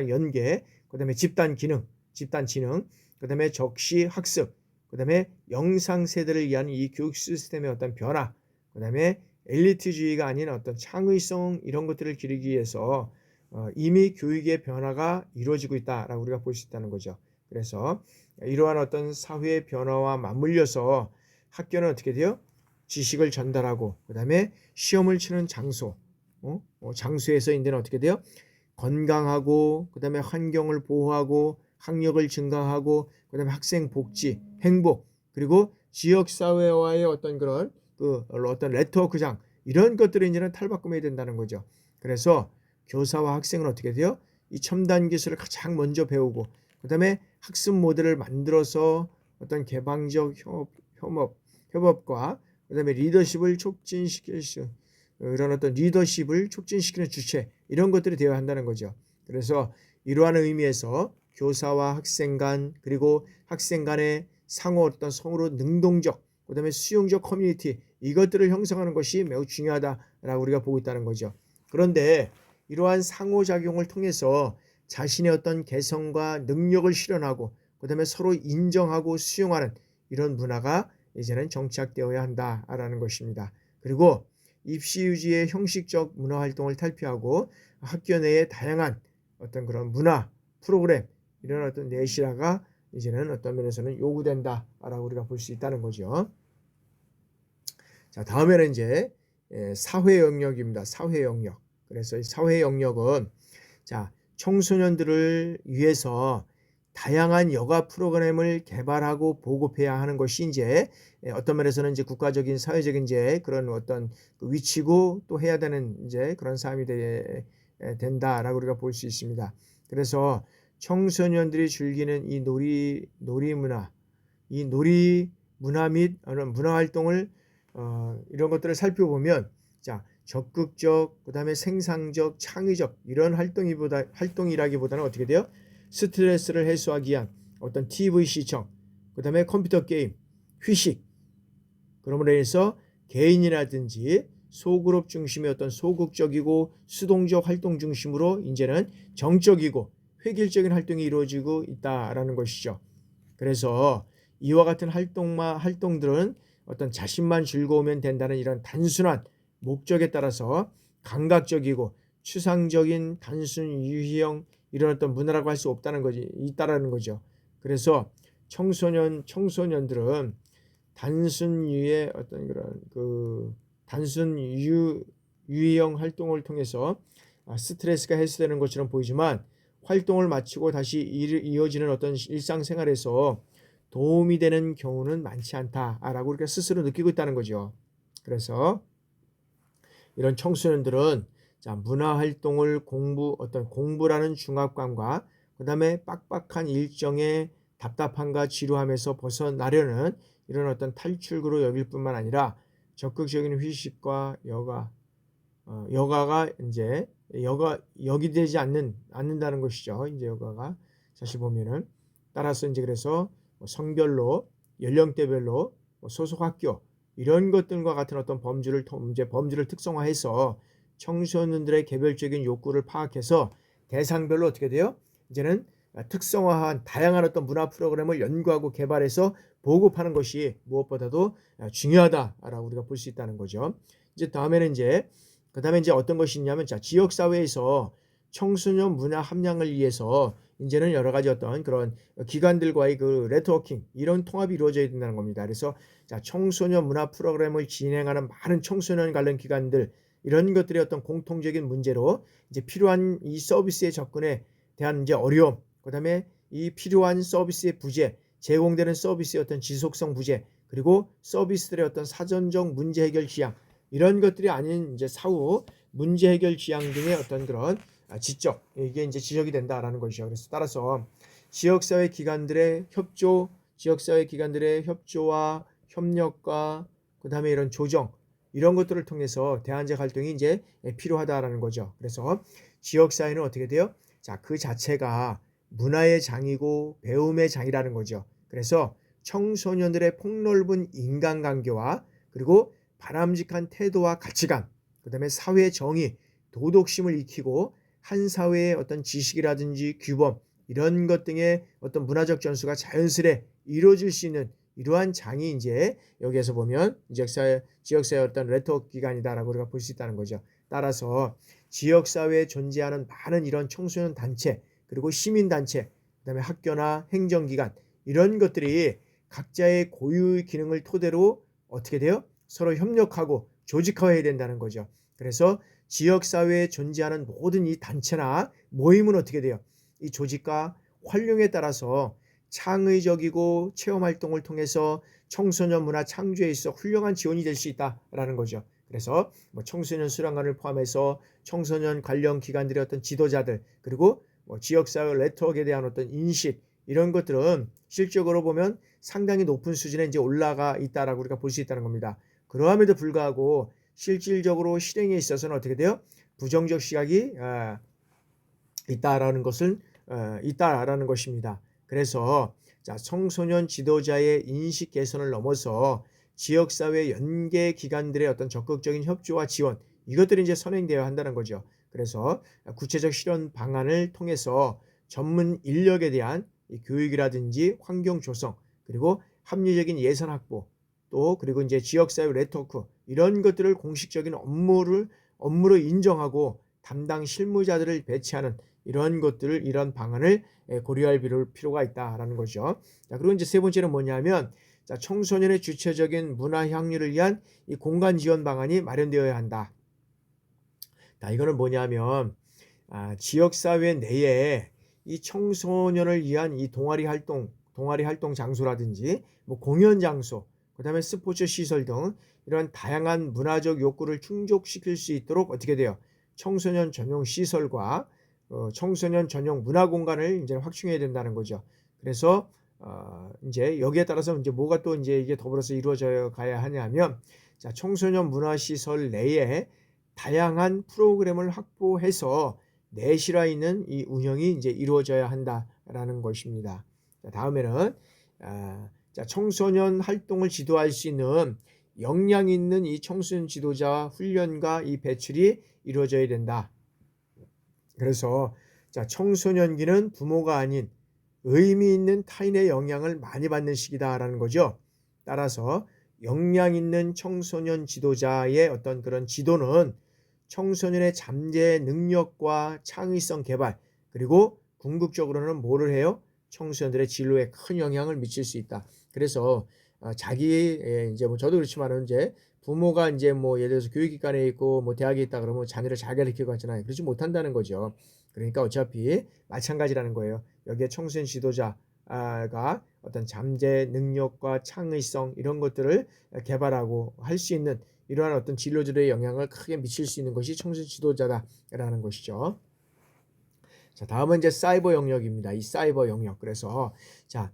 연계, 그다음에 집단 지능, 그다음에 적시 학습, 그다음에 영상 세대를 위한 이 교육 시스템의 어떤 변화, 그다음에 엘리트주의가 아닌 어떤 창의성 이런 것들을 기르기 위해서 이미 교육의 변화가 이루어지고 있다라고 우리가 볼 수 있다는 거죠. 그래서 이러한 어떤 사회의 변화와 맞물려서 학교는 어떻게 돼요? 지식을 전달하고 그다음에 시험을 치는 장소에서 이제는 어떻게 돼요? 건강하고 그다음에 환경을 보호하고 학력을 증강하고 그다음에 학생 복지, 행복 그리고 지역 사회와의 어떤 그런 어떤 네트워크장 이런 것들을 이제는 탈바꿈해야 된다는 거죠. 그래서 교사와 학생은 어떻게 돼요? 이 첨단 기술을 가장 먼저 배우고 그다음에 학습 모델을 만들어서 어떤 개방적 협업과 그다음에 리더십을 촉진시킬 수 이런 어떤 리더십을 촉진시키는 주체 이런 것들이 되어야 한다는 거죠. 그래서 이러한 의미에서 교사와 학생 간 그리고 학생 간의 상호 어떤 성으로 능동적 그다음에 수용적 커뮤니티 이것들을 형성하는 것이 매우 중요하다라고 우리가 보고 있다는 거죠. 그런데 이러한 상호작용을 통해서 자신의 어떤 개성과 능력을 실현하고 그다음에 서로 인정하고 수용하는 이런 문화가 이제는 정착되어야 한다라는 것입니다. 그리고 입시유지의 형식적 문화 활동을 탈피하고 학교 내의 다양한 어떤 그런 문화 프로그램 이런 어떤 내실화가 이제는 어떤 면에서는 요구된다라고 우리가 볼 수 있다는 거죠. 자, 다음에는 이제 사회 영역입니다. 사회 영역. 그래서 이 사회 영역은 자, 청소년들을 위해서 다양한 여가 프로그램을 개발하고 보급해야 하는 것이 이제 어떤 면에서는 이제 국가적인 사회적인 이제 그런 어떤 위치고 또 해야 되는 이제 그런 삶이 된다라고 우리가 볼 수 있습니다. 그래서 청소년들이 즐기는 이 놀이 문화 및 문화 활동을 이런 것들을 살펴보면 자 적극적 그다음에 생산적 창의적 이런 활동이라기보다는 어떻게 돼요? 스트레스를 해소하기 위한 어떤 TV 시청 그다음에 컴퓨터 게임 휴식 그러므로 인해서 개인이라든지 소그룹 중심의 어떤 소극적이고 수동적 활동 중심으로 이제는 정적이고 획일적인 활동이 이루어지고 있다라는 것이죠. 그래서 이와 같은 활동들은 어떤 자신만 즐거우면 된다는 이런 단순한 목적에 따라서 감각적이고 추상적인 단순 유희형 이런 어떤 문화라고 할 수 있다라는 거죠. 그래서 청소년들은 단순 유의 어떤 그런 단순 유형 활동을 통해서 스트레스가 해소되는 것처럼 보이지만 활동을 마치고 다시 이어지는 어떤 일상생활에서 도움이 되는 경우는 많지 않다라고 우리가 스스로 느끼고 있다는 거죠. 그래서 이런 청소년들은 자, 문화 활동을 공부라는 중압감과 그다음에 빡빡한 일정의 답답함과 지루함에서 벗어나려는 이런 어떤 탈출구로 여길 뿐만 아니라 적극적인 휴식과 여가가 이제 여기되지 않는다는 것이죠. 이제 여가가 사실 보면은 따라서 이제 그래서 성별로 연령대별로 소속 학교 이런 것들과 같은 어떤 범주를 특성화해서 청소년들의 개별적인 욕구를 파악해서 대상별로 어떻게 돼요? 이제는 특성화한 다양한 어떤 문화 프로그램을 연구하고 개발해서 보급하는 것이 무엇보다도 중요하다라고 우리가 볼 수 있다는 거죠. 이제 그다음에 이제 어떤 것이 있냐면 자, 지역 사회에서 청소년 문화 함량을 위해서 이제는 여러 가지 어떤 그런 기관들과의 그 네트워킹 이런 통합이 이루어져야 된다는 겁니다. 그래서 자, 청소년 문화 프로그램을 진행하는 많은 청소년 관련 기관들 이런 것들의 어떤 공통적인 문제로 이제 필요한 이 서비스의 접근에 대한 이제 어려움, 그다음에 이 필요한 서비스의 부재, 제공되는 서비스의 어떤 지속성 부재, 그리고 서비스들의 어떤 사전적 문제 해결 지향 이런 것들이 아닌 이제 사후 문제 해결 지향 등의 어떤 그런 지적 이게 이제 지적이 된다라는 것이죠. 그래서 따라서 지역사회 기관들의 협조와 협력과 그다음에 이런 조정 이런 것들을 통해서 대안제 활동이 이제 필요하다라는 거죠. 그래서 지역사회는 어떻게 돼요? 자, 그 자체가 문화의 장이고 배움의 장이라는 거죠. 그래서 청소년들의 폭넓은 인간관계와 그리고 바람직한 태도와 가치관, 그다음에 사회 정의, 도덕심을 익히고 한 사회의 어떤 지식이라든지 규범 이런 것 등의 어떤 문화적 전수가 자연스레 이루어질 수 있는 이러한 장이 이제 여기에서 보면 지역사회 어떤 네트워크 기관이다라고 우리가 볼 수 있다는 거죠. 따라서 지역사회에 존재하는 많은 이런 청소년 단체 그리고 시민단체 그다음에 학교나 행정기관 이런 것들이 각자의 고유의 기능을 토대로 어떻게 돼요? 서로 협력하고 조직화해야 된다는 거죠. 그래서 지역사회에 존재하는 모든 이 단체나 모임은 어떻게 돼요? 이 조직과 활용에 따라서 창의적이고 체험활동을 통해서 청소년 문화 창조에 있어 훌륭한 지원이 될 수 있다라는 거죠. 그래서 청소년 수련관을 포함해서 청소년 관련 기관들의 어떤 지도자들 그리고 지역사회 네트워크에 대한 어떤 인식 이런 것들은 실적으로 보면 상당히 높은 수준에 이제 올라가 있다라고 우리가 볼 수 있다는 겁니다. 그러함에도 불구하고 실질적으로 실행에 있어서는 어떻게 돼요? 부정적 시각이 있다라는 것입니다. 그래서 자, 청소년 지도자의 인식 개선을 넘어서 지역사회 연계 기관들의 어떤 적극적인 협조와 지원 이것들이 이제 선행되어야 한다는 거죠. 그래서 구체적 실현 방안을 통해서 전문 인력에 대한 교육이라든지 환경 조성 그리고 합리적인 예산 확보 또 그리고 이제 지역사회 네트워크 이런 것들을 공식적인 업무로 인정하고 담당 실무자들을 배치하는 이런 방안을 고려할 필요가 있다라는 거죠. 자, 그리고 이제 세 번째는 뭐냐면 자, 청소년의 주체적인 문화 향유를 위한 이 공간 지원 방안이 마련되어야 한다. 자, 이거는 뭐냐면 지역사회 내에 이 청소년을 위한 이 동아리 활동 장소라든지 뭐 공연 장소, 그다음에 스포츠 시설 등 이런 다양한 문화적 욕구를 충족시킬 수 있도록 어떻게 돼요? 청소년 전용 시설과 청소년 전용 문화 공간을 이제 확충해야 된다는 거죠. 그래서 이제 여기에 따라서 이제 뭐가 또 이제 이게 더불어서 이루어져 가야 하냐면 자, 청소년 문화 시설 내에 다양한 프로그램을 확보해서 내실화 있는 이 운영이 이제 이루어져야 한다라는 것입니다. 자, 다음에는 자, 청소년 활동을 지도할 수 있는 역량 있는 이 청소년 지도자 훈련과 이 배출이 이루어져야 된다. 그래서 자, 청소년기는 부모가 아닌 의미 있는 타인의 영향을 많이 받는 시기다라는 거죠. 따라서 역량 있는 청소년 지도자의 어떤 그런 지도는 청소년의 잠재 능력과 창의성 개발 그리고 궁극적으로는 뭐를 해요? 청소년들의 진로에 큰 영향을 미칠 수 있다. 그래서 자기 이제 뭐 저도 그렇지만은 이제 부모가 이제 뭐 예를 들어서 교육기관에 있고 뭐 대학에 있다 그러면 자녀를 잘 가르치고 하잖아요. 그렇지 못한다는 거죠. 그러니까 어차피 마찬가지라는 거예요. 여기에 청소년 지도자가 어떤 잠재 능력과 창의성 이런 것들을 개발하고 할 수 있는 이러한 어떤 진로들의 영향을 크게 미칠 수 있는 것이 청소년 지도자다라는 것이죠. 자, 다음은 이제 사이버 영역입니다. 이 사이버 영역. 그래서 자,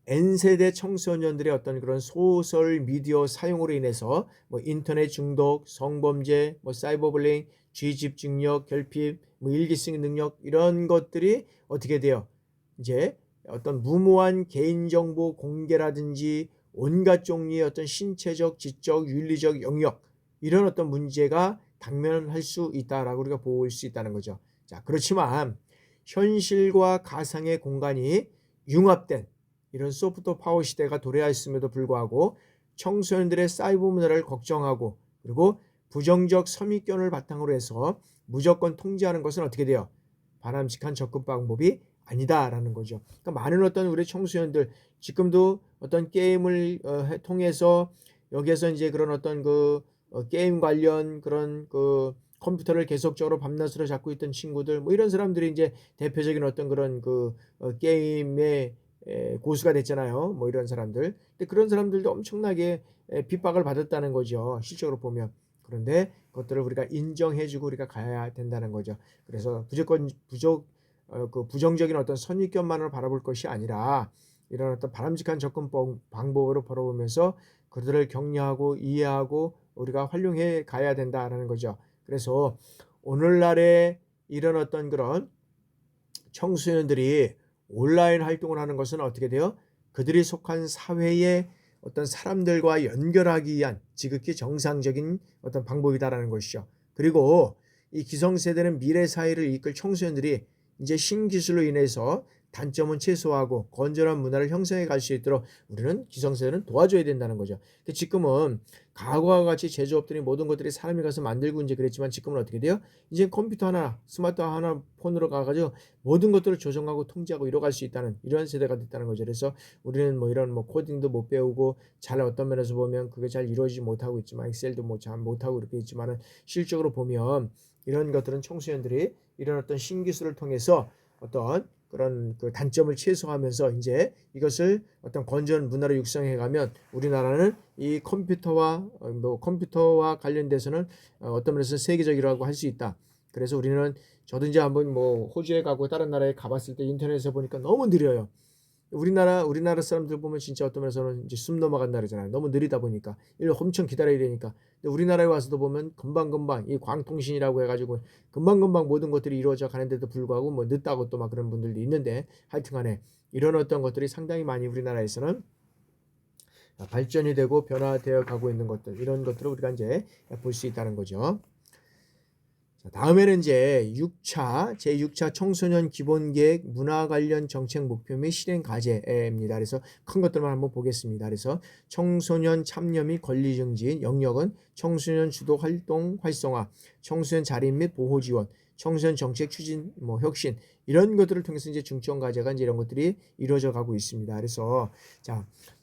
N세대 청소년들의 어떤 그런 소셜 미디어 사용으로 인해서 뭐 인터넷 중독, 성범죄, 뭐 사이버 불링, 쥐집 증력, 결핍, 뭐 일기 쓰기 능력 이런 것들이 어떻게 돼요? 이제 어떤 무모한 개인정보 공개라든지 온갖 종류의 어떤 신체적, 지적, 윤리적 영역 이런 어떤 문제가 당면할 수 있다라고 우리가 볼 수 있다는 거죠. 자, 그렇지만 현실과 가상의 공간이 융합된 이런 소프트 파워 시대가 도래하였음에도 불구하고 청소년들의 사이버 문화를 걱정하고 그리고 부정적 선입견을 바탕으로 해서 무조건 통제하는 것은 어떻게 돼요? 바람직한 접근 방법이 아니다라는 거죠. 그러니까 많은 어떤 우리 청소년들 지금도 어떤 게임을 통해서 여기에서 이제 그런 어떤 게임 관련 그런 컴퓨터를 계속적으로 밤낮으로 잡고 있던 친구들 뭐 이런 사람들이 이제 대표적인 어떤 그런 게임의 고수가 됐잖아요. 뭐 이런 사람들. 근데 그런 사람들도 엄청나게 핍박을 받았다는 거죠. 실적으로 보면. 그런데 그것들을 우리가 인정해주고 우리가 가야 된다는 거죠. 그래서 무조건 부정적인 어떤 선입견만을 바라볼 것이 아니라 이런 어떤 바람직한 접근 방법으로 바라보면서 그들을 격려하고 이해하고 우리가 활용해 가야 된다라는 거죠. 그래서 오늘날의 이런 어떤 그런 청소년들이 온라인 활동을 하는 것은 어떻게 돼요? 그들이 속한 사회의 어떤 사람들과 연결하기 위한 지극히 정상적인 어떤 방법이다라는 것이죠. 그리고 이 기성세대는 미래 사회를 이끌 청소년들이 이제 신기술로 인해서 단점은 최소화하고 건전한 문화를 형성해 갈 수 있도록 우리는 기성세대는 도와줘야 된다는 거죠. 근데 지금은 과거와 같이 제조업들이 모든 것들이 사람이 가서 만들고 이제 그랬지만 지금은 어떻게 돼요? 이제 컴퓨터 하나, 스마트폰 하나 폰으로 가가지고 모든 것들을 조정하고 통제하고 이뤄갈 수 있다는 이런 세대가 됐다는 거죠. 그래서 우리는 뭐 이런 코딩도 못 배우고 잘 어떤 면에서 보면 그게 잘 이루어지지 못하고 있지만 엑셀도 잘 못하고 이렇게 있지만은 실적으로 보면 이런 것들은 청소년들이 이런 어떤 신기술을 통해서 어떤 그런 단점을 최소화하면서 이제 이것을 어떤 건전 문화로 육성해 가면 우리나라는 이 컴퓨터와 관련돼서는 어떤 면에서 세계적이라고 할 수 있다. 그래서 우리는 저도 이제 한번 호주에 가고 다른 나라에 가봤을 때 인터넷에서 보니까 너무 느려요. 우리나라 사람들 보면 진짜 어떤 면에서는 이제 숨 넘어간다 그러잖아요. 너무 느리다 보니까 이걸 엄청 기다려야 되니까. 근데 우리나라에 와서도 보면 금방금방 이 광통신이라고 해가지고 금방금방 모든 것들이 이루어져 가는데도 불구하고 뭐 늦다고 또 막 그런 분들도 있는데 하여튼간에 이런 어떤 것들이 상당히 많이 우리나라에서는 발전이 되고 변화되어 가고 있는 것들 이런 것들을 우리가 이제 볼 수 있다는 거죠. 다음에는 이제 제6차 청소년 기본계획 문화 관련 정책 목표 및 실행 과제입니다. 그래서 큰 것들만 한번 보겠습니다. 그래서 청소년 참여 및 권리 증진 영역은 청소년 주도 활동 활성화, 청소년 자립 및 보호 지원, 청소년 정책 추진 혁신 이런 것들을 통해서 이제 중점 과제가 이제 이런 것들이 이루어져 가고 있습니다. 그래서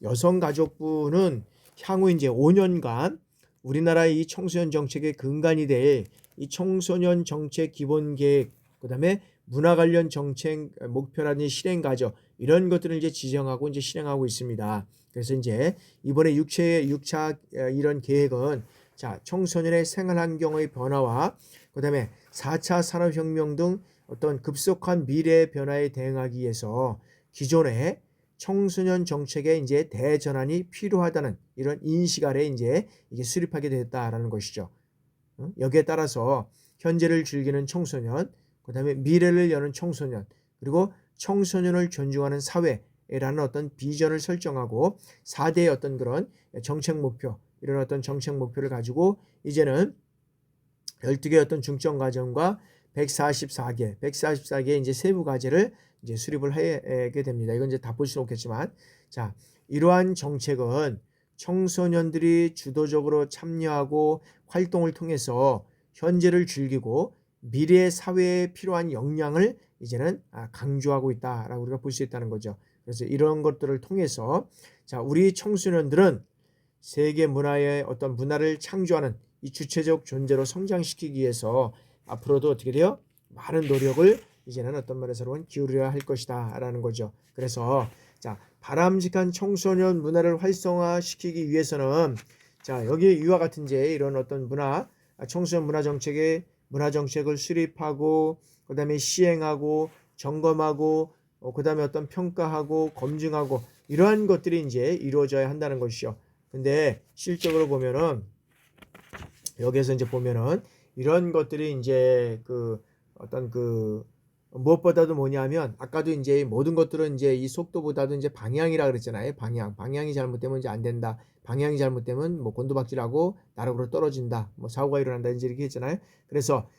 여성가족부는 향후 이제 5년간 우리나라의 이 청소년 정책의 근간이 될 이 청소년 정책 기본 계획, 그다음에 문화 관련 정책 목표라든지 실행 과제 이런 것들을 이제 지정하고 이제 실행하고 있습니다. 그래서 이제 이번에 6차 이런 계획은 청소년의 생활 환경의 변화와 그다음에 4차 산업혁명 등 어떤 급속한 미래 변화에 대응하기 위해서 기존의 청소년 정책의 이제 대전환이 필요하다는 이런 인식 아래 이제 이게 수립하게 됐다라는 것이죠. 여기에 따라서 현재를 즐기는 청소년, 그다음에 미래를 여는 청소년, 그리고 청소년을 존중하는 사회라는 어떤 비전을 설정하고 4대의 어떤 그런 정책 목표, 이런 어떤 정책 목표를 가지고 이제는 12개의 어떤 중점 과정과 144개의 이제 세부 과제를 이제 수립을 하게 됩니다. 이건 이제 다 볼 수는 없겠지만, 이러한 정책은 청소년들이 주도적으로 참여하고 활동을 통해서 현재를 즐기고 미래 사회에 필요한 역량을 이제는 강조하고 있다라고 우리가 볼 수 있다는 거죠. 그래서 이런 것들을 통해서 우리 청소년들은 세계 문화의 어떤 문화를 창조하는 이 주체적 존재로 성장시키기 위해서 앞으로도 어떻게 돼요? 많은 노력을 이제는 어떤 면에서는 기울여야 할 것이다 라는 거죠. 그래서 바람직한 청소년 문화를 활성화시키기 위해서는 여기 이와 같은 이제 이런 어떤 청소년 문화 정책을 수립하고 그다음에 시행하고 점검하고 그다음에 어떤 평가하고 검증하고 이러한 것들이 이제 이루어져야 한다는 것이죠. 근데 실적으로 보면은 여기에서 이제 보면은 이런 것들이 이제 무엇보다도 뭐냐면 아까도 이제 모든 것들은 이제 이 속도보다도 이제 방향이라 그랬잖아요. 방향이 잘못되면 이제 안 된다. 방향이 잘못되면 곤두박질하고 나락으로 떨어진다. 사고가 일어난다 이제 이렇게 했잖아요. 그래서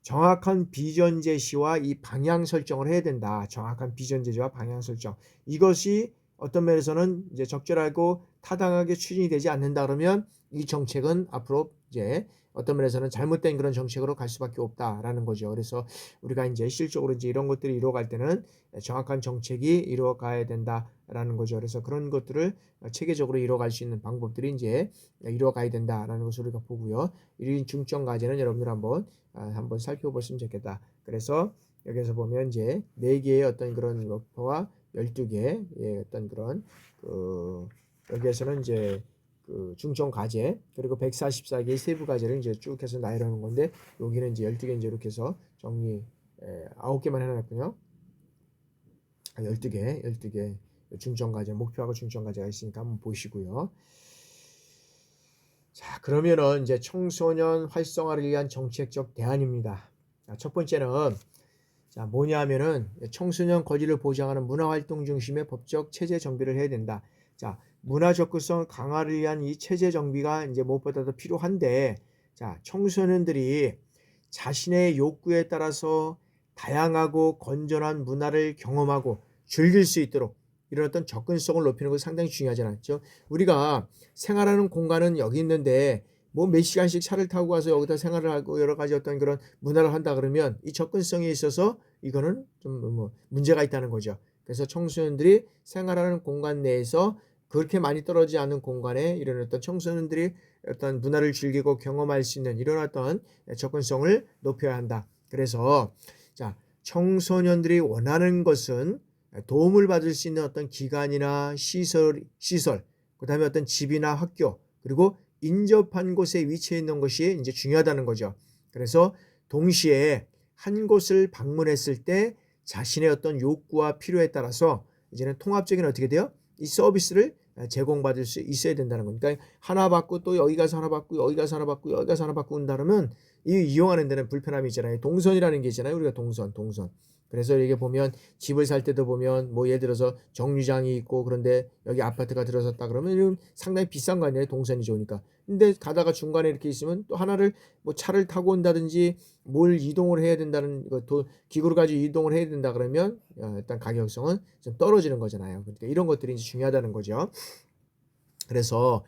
정확한 비전 제시와 이 방향 설정을 해야 된다. 정확한 비전 제시와 방향 설정. 이것이 어떤 면에서는 이제 적절하고 타당하게 추진이 되지 않는다 그러면 이 정책은 앞으로 이제 어떤 면에서는 잘못된 그런 정책으로 갈 수밖에 없다라는 거죠. 그래서 우리가 이제 실적으로 이제 이런 것들이 이루어갈 때는 정확한 정책이 이루어가야 된다라는 거죠. 그래서 그런 것들을 체계적으로 이루어갈 수 있는 방법들이 이제 이루어가야 된다라는 것을 우리가 보고요. 이런 중점 과제는 여러분들 한번 살펴보시면 좋겠다. 그래서 여기서 보면 이제 4개의 어떤 그런 목표와 12개의 어떤 그런 여기에서는 이제 중점 과제 그리고 144개의 세부 과제를 이제 쭉 해서 나열하는 건데 여기는 이제 12개 이제 이렇게 해서 정리 9개만 해놨군요. 12개 중점 과제 목표하고 중점 과제가 있으니까 한번 보시고요. 자, 그러면은 이제 청소년 활성화를 위한 정책적 대안입니다. 자, 첫 번째는 자, 뭐냐면은 청소년 권리를 보장하는 문화활동 중심의 법적 체제 정비를 해야 된다. 자, 문화 접근성 강화를 위한 이 체제 정비가 이제 무엇보다도 필요한데, 자, 청소년들이 자신의 욕구에 따라서 다양하고 건전한 문화를 경험하고 즐길 수 있도록 이런 어떤 접근성을 높이는 것이 상당히 중요하지 않죠. 우리가 생활하는 공간은 여기 있는데 뭐 몇 시간씩 차를 타고 가서 여기다 생활을 하고 여러 가지 어떤 그런 문화를 한다 그러면 이 접근성에 있어서 이거는 좀 뭐 문제가 있다는 거죠. 그래서 청소년들이 생활하는 공간 내에서 그렇게 많이 떨어지지 않은 공간에 이런 어떤 청소년들이 어떤 문화를 즐기고 경험할 수 있는 이런 어떤 접근성을 높여야 한다. 그래서 자, 청소년들이 원하는 것은 도움을 받을 수 있는 어떤 기관이나 시설, 그다음에 어떤 집이나 학교, 그리고 인접한 곳에 위치해 있는 것이 이제 중요하다는 거죠. 그래서 동시에 한 곳을 방문했을 때 자신의 어떤 욕구와 필요에 따라서 이제는 통합적인 어떻게 돼요? 이 서비스를 제공받을 수 있어야 된다는 거니까 그러니까 하나 받고 또 여기 가서 하나 받고 여기 가서 하나 받고 여기 가서 하나 받고 온다면 이 이용하는 데는 불편함이 있잖아요. 동선이라는 게 있잖아요. 우리가 동선. 그래서 이게 보면 집을 살 때도 보면 뭐 예를 들어서 정류장이 있고 그런데 여기 아파트가 들어섰다 그러면 상당히 비싼 거 아니에요. 동선이 좋으니까. 근데 가다가 중간에 이렇게 있으면 또 하나를 뭐 차를 타고 온다든지 뭘 이동을 해야 된다는 것도 기구를 가지고 이동을 해야 된다 그러면 일단 가격성은 좀 떨어지는 거잖아요. 그러니까 이런 것들이 이제 중요하다는 거죠. 그래서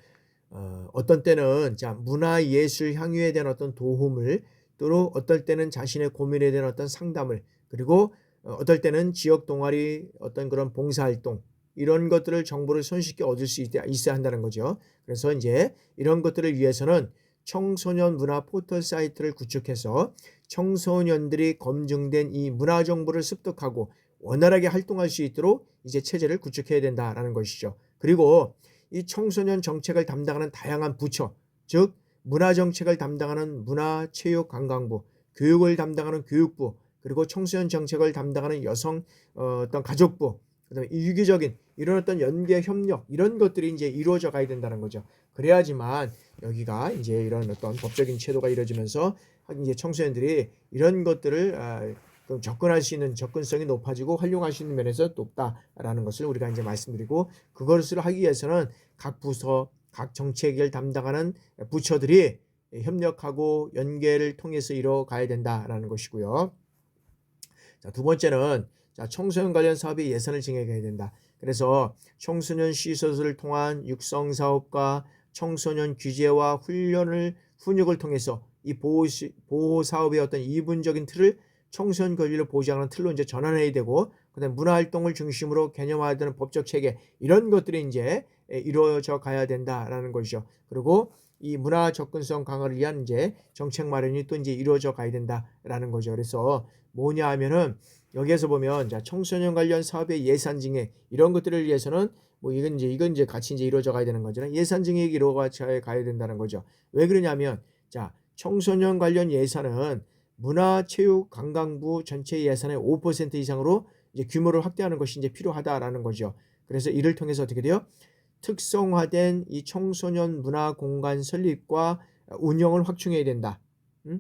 어떤 때는 자 문화예술 향유에 대한 어떤 도움을 또 어떨 때는 자신의 고민에 대한 어떤 상담을 그리고 어떨 때는 지역 동아리 어떤 그런 봉사활동 이런 것들을 정보를 손쉽게 얻을 수 있어야 한다는 거죠. 그래서 이제 이런 것들을 위해서는 청소년 문화 포털 사이트를 구축해서 청소년들이 검증된 이 문화 정보를 습득하고 원활하게 활동할 수 있도록 이제 체제를 구축해야 된다라는 것이죠. 그리고 이 청소년 정책을 담당하는 다양한 부처, 즉 문화정책을 담당하는 문화체육관광부, 교육을 담당하는 교육부, 그리고 청소년 정책을 담당하는 여성 어떤 가족부, 그다음에 유기적인 이런 어떤 연계 협력 이런 것들이 이제 이루어져 가야 된다는 거죠. 그래야지만 여기가 이제 이런 어떤 법적인 제도가 이루어지면서 이제 청소년들이 이런 것들을 접근할 수 있는 접근성이 높아지고 활용할 수 있는 면에서 높다라는 것을 우리가 이제 말씀드리고 그것을 하기 위해서는 각 부서, 각 정책을 담당하는 부처들이 협력하고 연계를 통해서 이뤄가야 된다라는 것이고요. 자, 두 번째는 자, 청소년 관련 사업에 예산을 증액해야 된다. 그래서 청소년 시설을 통한 육성 사업과 청소년 규제와 훈육을 통해서 이 보호 사업의 어떤 이분적인 틀을 청소년 권리를 보장하는 틀로 이제 전환해야 되고, 그다음 문화 활동을 중심으로 개념화해야 되는 법적 체계 이런 것들이 이제 이루어져 가야 된다라는 것이죠. 그리고 이 문화 접근성 강화를 위한 이제 정책 마련이 또 이제 이루어져 가야 된다라는 거죠. 그래서 뭐냐 하면은 여기에서 보면 자 청소년 관련 사업의 예산 증액 이런 것들을 위해서는 뭐 이건 이제 같이 이제 이루어져 가야 되는 거잖아요. 예산 증액이 이루어져 가야 된다는 거죠. 왜 그러냐면 자 청소년 관련 예산은 문화체육관광부 전체 예산의 5% 이상으로 이제 규모를 확대하는 것이 이제 필요하다라는 거죠. 그래서 이를 통해서 어떻게 돼요? 특성화된 이 청소년 문화 공간 설립과 운영을 확충해야 된다.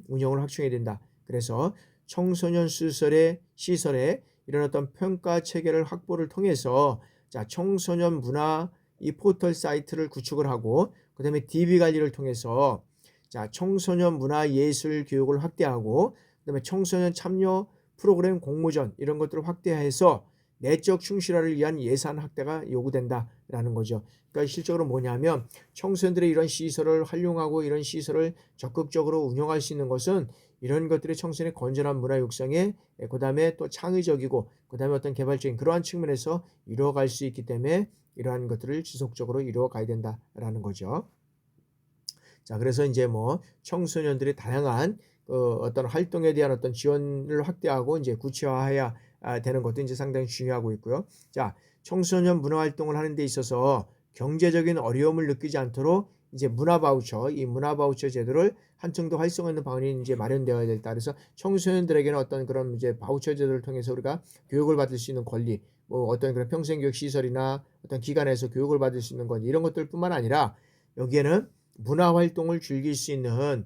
운영을 확충해야 된다. 그래서 청소년 시설에 이런 어떤 평가 체계를 확보를 통해서 자 청소년 문화 이 포털 사이트를 구축을 하고 그다음에 DB 관리를 통해서 자 청소년 문화 예술 교육을 확대하고 그다음에 청소년 참여 프로그램 공모전 이런 것들을 확대해서 내적 충실화를 위한 예산 확대가 요구된다라는 거죠. 그러니까 실적으로 뭐냐면 청소년들의 이런 시설을 활용하고 이런 시설을 적극적으로 운영할 수 있는 것은 이런 것들이 청소년의 건전한 문화 육성에 그다음에 또 창의적이고 그다음에 어떤 개발적인 그러한 측면에서 이루어갈 수 있기 때문에 이러한 것들을 지속적으로 이루어 가야 된다라는 거죠. 자, 그래서 이제 뭐 청소년들의 다양한 어떤 활동에 대한 어떤 지원을 확대하고 이제 구체화해야 되는 것도 이제 상당히 중요하고 있고요. 자, 청소년 문화 활동을 하는 데 있어서 경제적인 어려움을 느끼지 않도록 이제 문화 바우처, 이 문화 바우처 제도를 한층 더 활성화하는 방안이 이제 마련되어야 된다. 그래서 청소년들에게는 어떤 그런 이제 바우처 제도를 통해서 우리가 교육을 받을 수 있는 권리, 뭐 어떤 그런 평생교육 시설이나 어떤 기관에서 교육을 받을 수 있는 권리 이런 것들뿐만 아니라 여기에는 문화 활동을 즐길 수 있는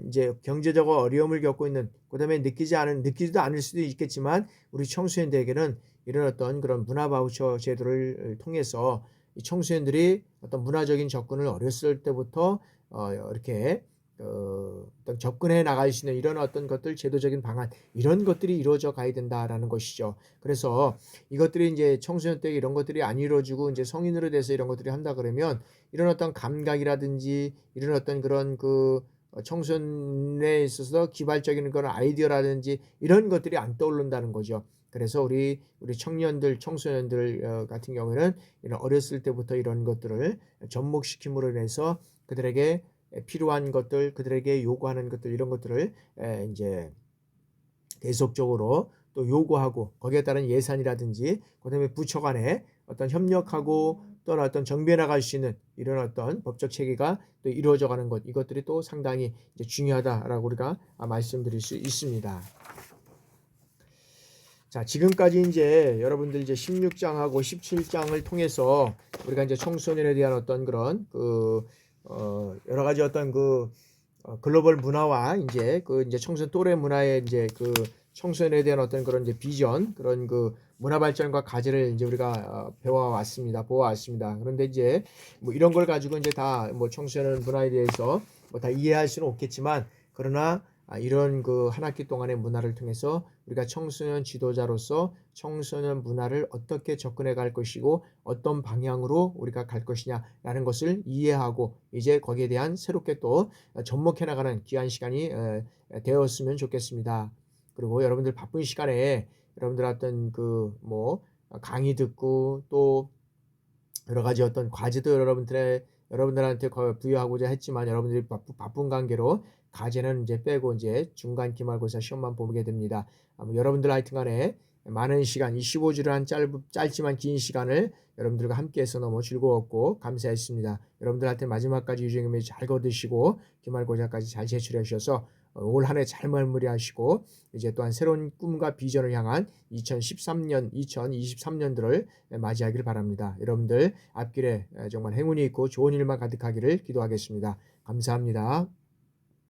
이제 경제적 어려움을 겪고 있는 그다음에 느끼지도 않을 수도 있겠지만 우리 청소년들에게는 이런 어떤 그런 문화 바우처 제도를 통해서 이 청소년들이 어떤 문화적인 접근을 어렸을 때부터 이렇게 어떤 접근해 나갈 수 있는 이런 어떤 것들 제도적인 방안 이런 것들이 이루어져 가야 된다라는 것이죠. 그래서 이것들이 이제 청소년 때 이런 것들이 안 이루어지고 이제 성인으로 돼서 이런 것들이 한다 그러면 이런 어떤 감각이라든지 이런 어떤 그런 청소년에 있어서 기발적인 그런 아이디어라든지 이런 것들이 안 떠오른다는 거죠. 그래서 우리 청소년들 같은 경우에는 이런 어렸을 때부터 이런 것들을 접목시킴으로 인해서 그들에게 필요한 것들, 그들에게 요구하는 것들 이런 것들을 이제 계속적으로 또 요구하고 거기에 따른 예산이라든지 그다음에 부처 간에 어떤 협력하고 또는 어떤 정비해 나갈 수 있는 이런 어떤 법적 체계가 또 이루어져 가는 것 이것들이 또 상당히 이제 중요하다라고 우리가 말씀드릴 수 있습니다. 자, 지금까지 이제 여러분들 이제 16장하고 17장을 통해서 우리가 이제 청소년에 대한 어떤 그런 여러 가지 어떤 글로벌 문화와 이제 이제 청소년 또래 문화의 이제 청소년에 대한 어떤 그런 이제 비전 그런 문화 발전과 과제를 이제 우리가 보아왔습니다. 그런데 이제 뭐 이런 걸 가지고 이제 다 뭐 청소년 문화에 대해서 뭐 다 이해할 수는 없겠지만 그러나 이런 한 학기 동안의 문화를 통해서 우리가 청소년 지도자로서 청소년 문화를 어떻게 접근해 갈 것이고 어떤 방향으로 우리가 갈 것이냐라는 것을 이해하고 이제 거기에 대한 새롭게 또 접목해 나가는 귀한 시간이 되었으면 좋겠습니다. 그리고 여러분들 바쁜 시간에 여러분들 어떤 강의 듣고 또 여러 가지 어떤 과제도 여러분들한테 부여하고자 했지만 여러분들이 바쁜 관계로 과제는 이제 빼고 이제 중간 기말고사 시험만 보게 됩니다. 여러분들 하여튼간에 많은 시간, 이 15주를 한 짧지만 긴 시간을 여러분들과 함께해서 너무 즐거웠고 감사했습니다. 여러분들한테 마지막까지 유종임을 잘 거두시고 기말고사까지 잘 제출해 주셔서 올 한 해 잘 마무리하시고 이제 또한 새로운 꿈과 비전을 향한 2023년들을 맞이하길 바랍니다. 여러분들 앞길에 정말 행운이 있고 좋은 일만 가득하기를 기도하겠습니다. 감사합니다.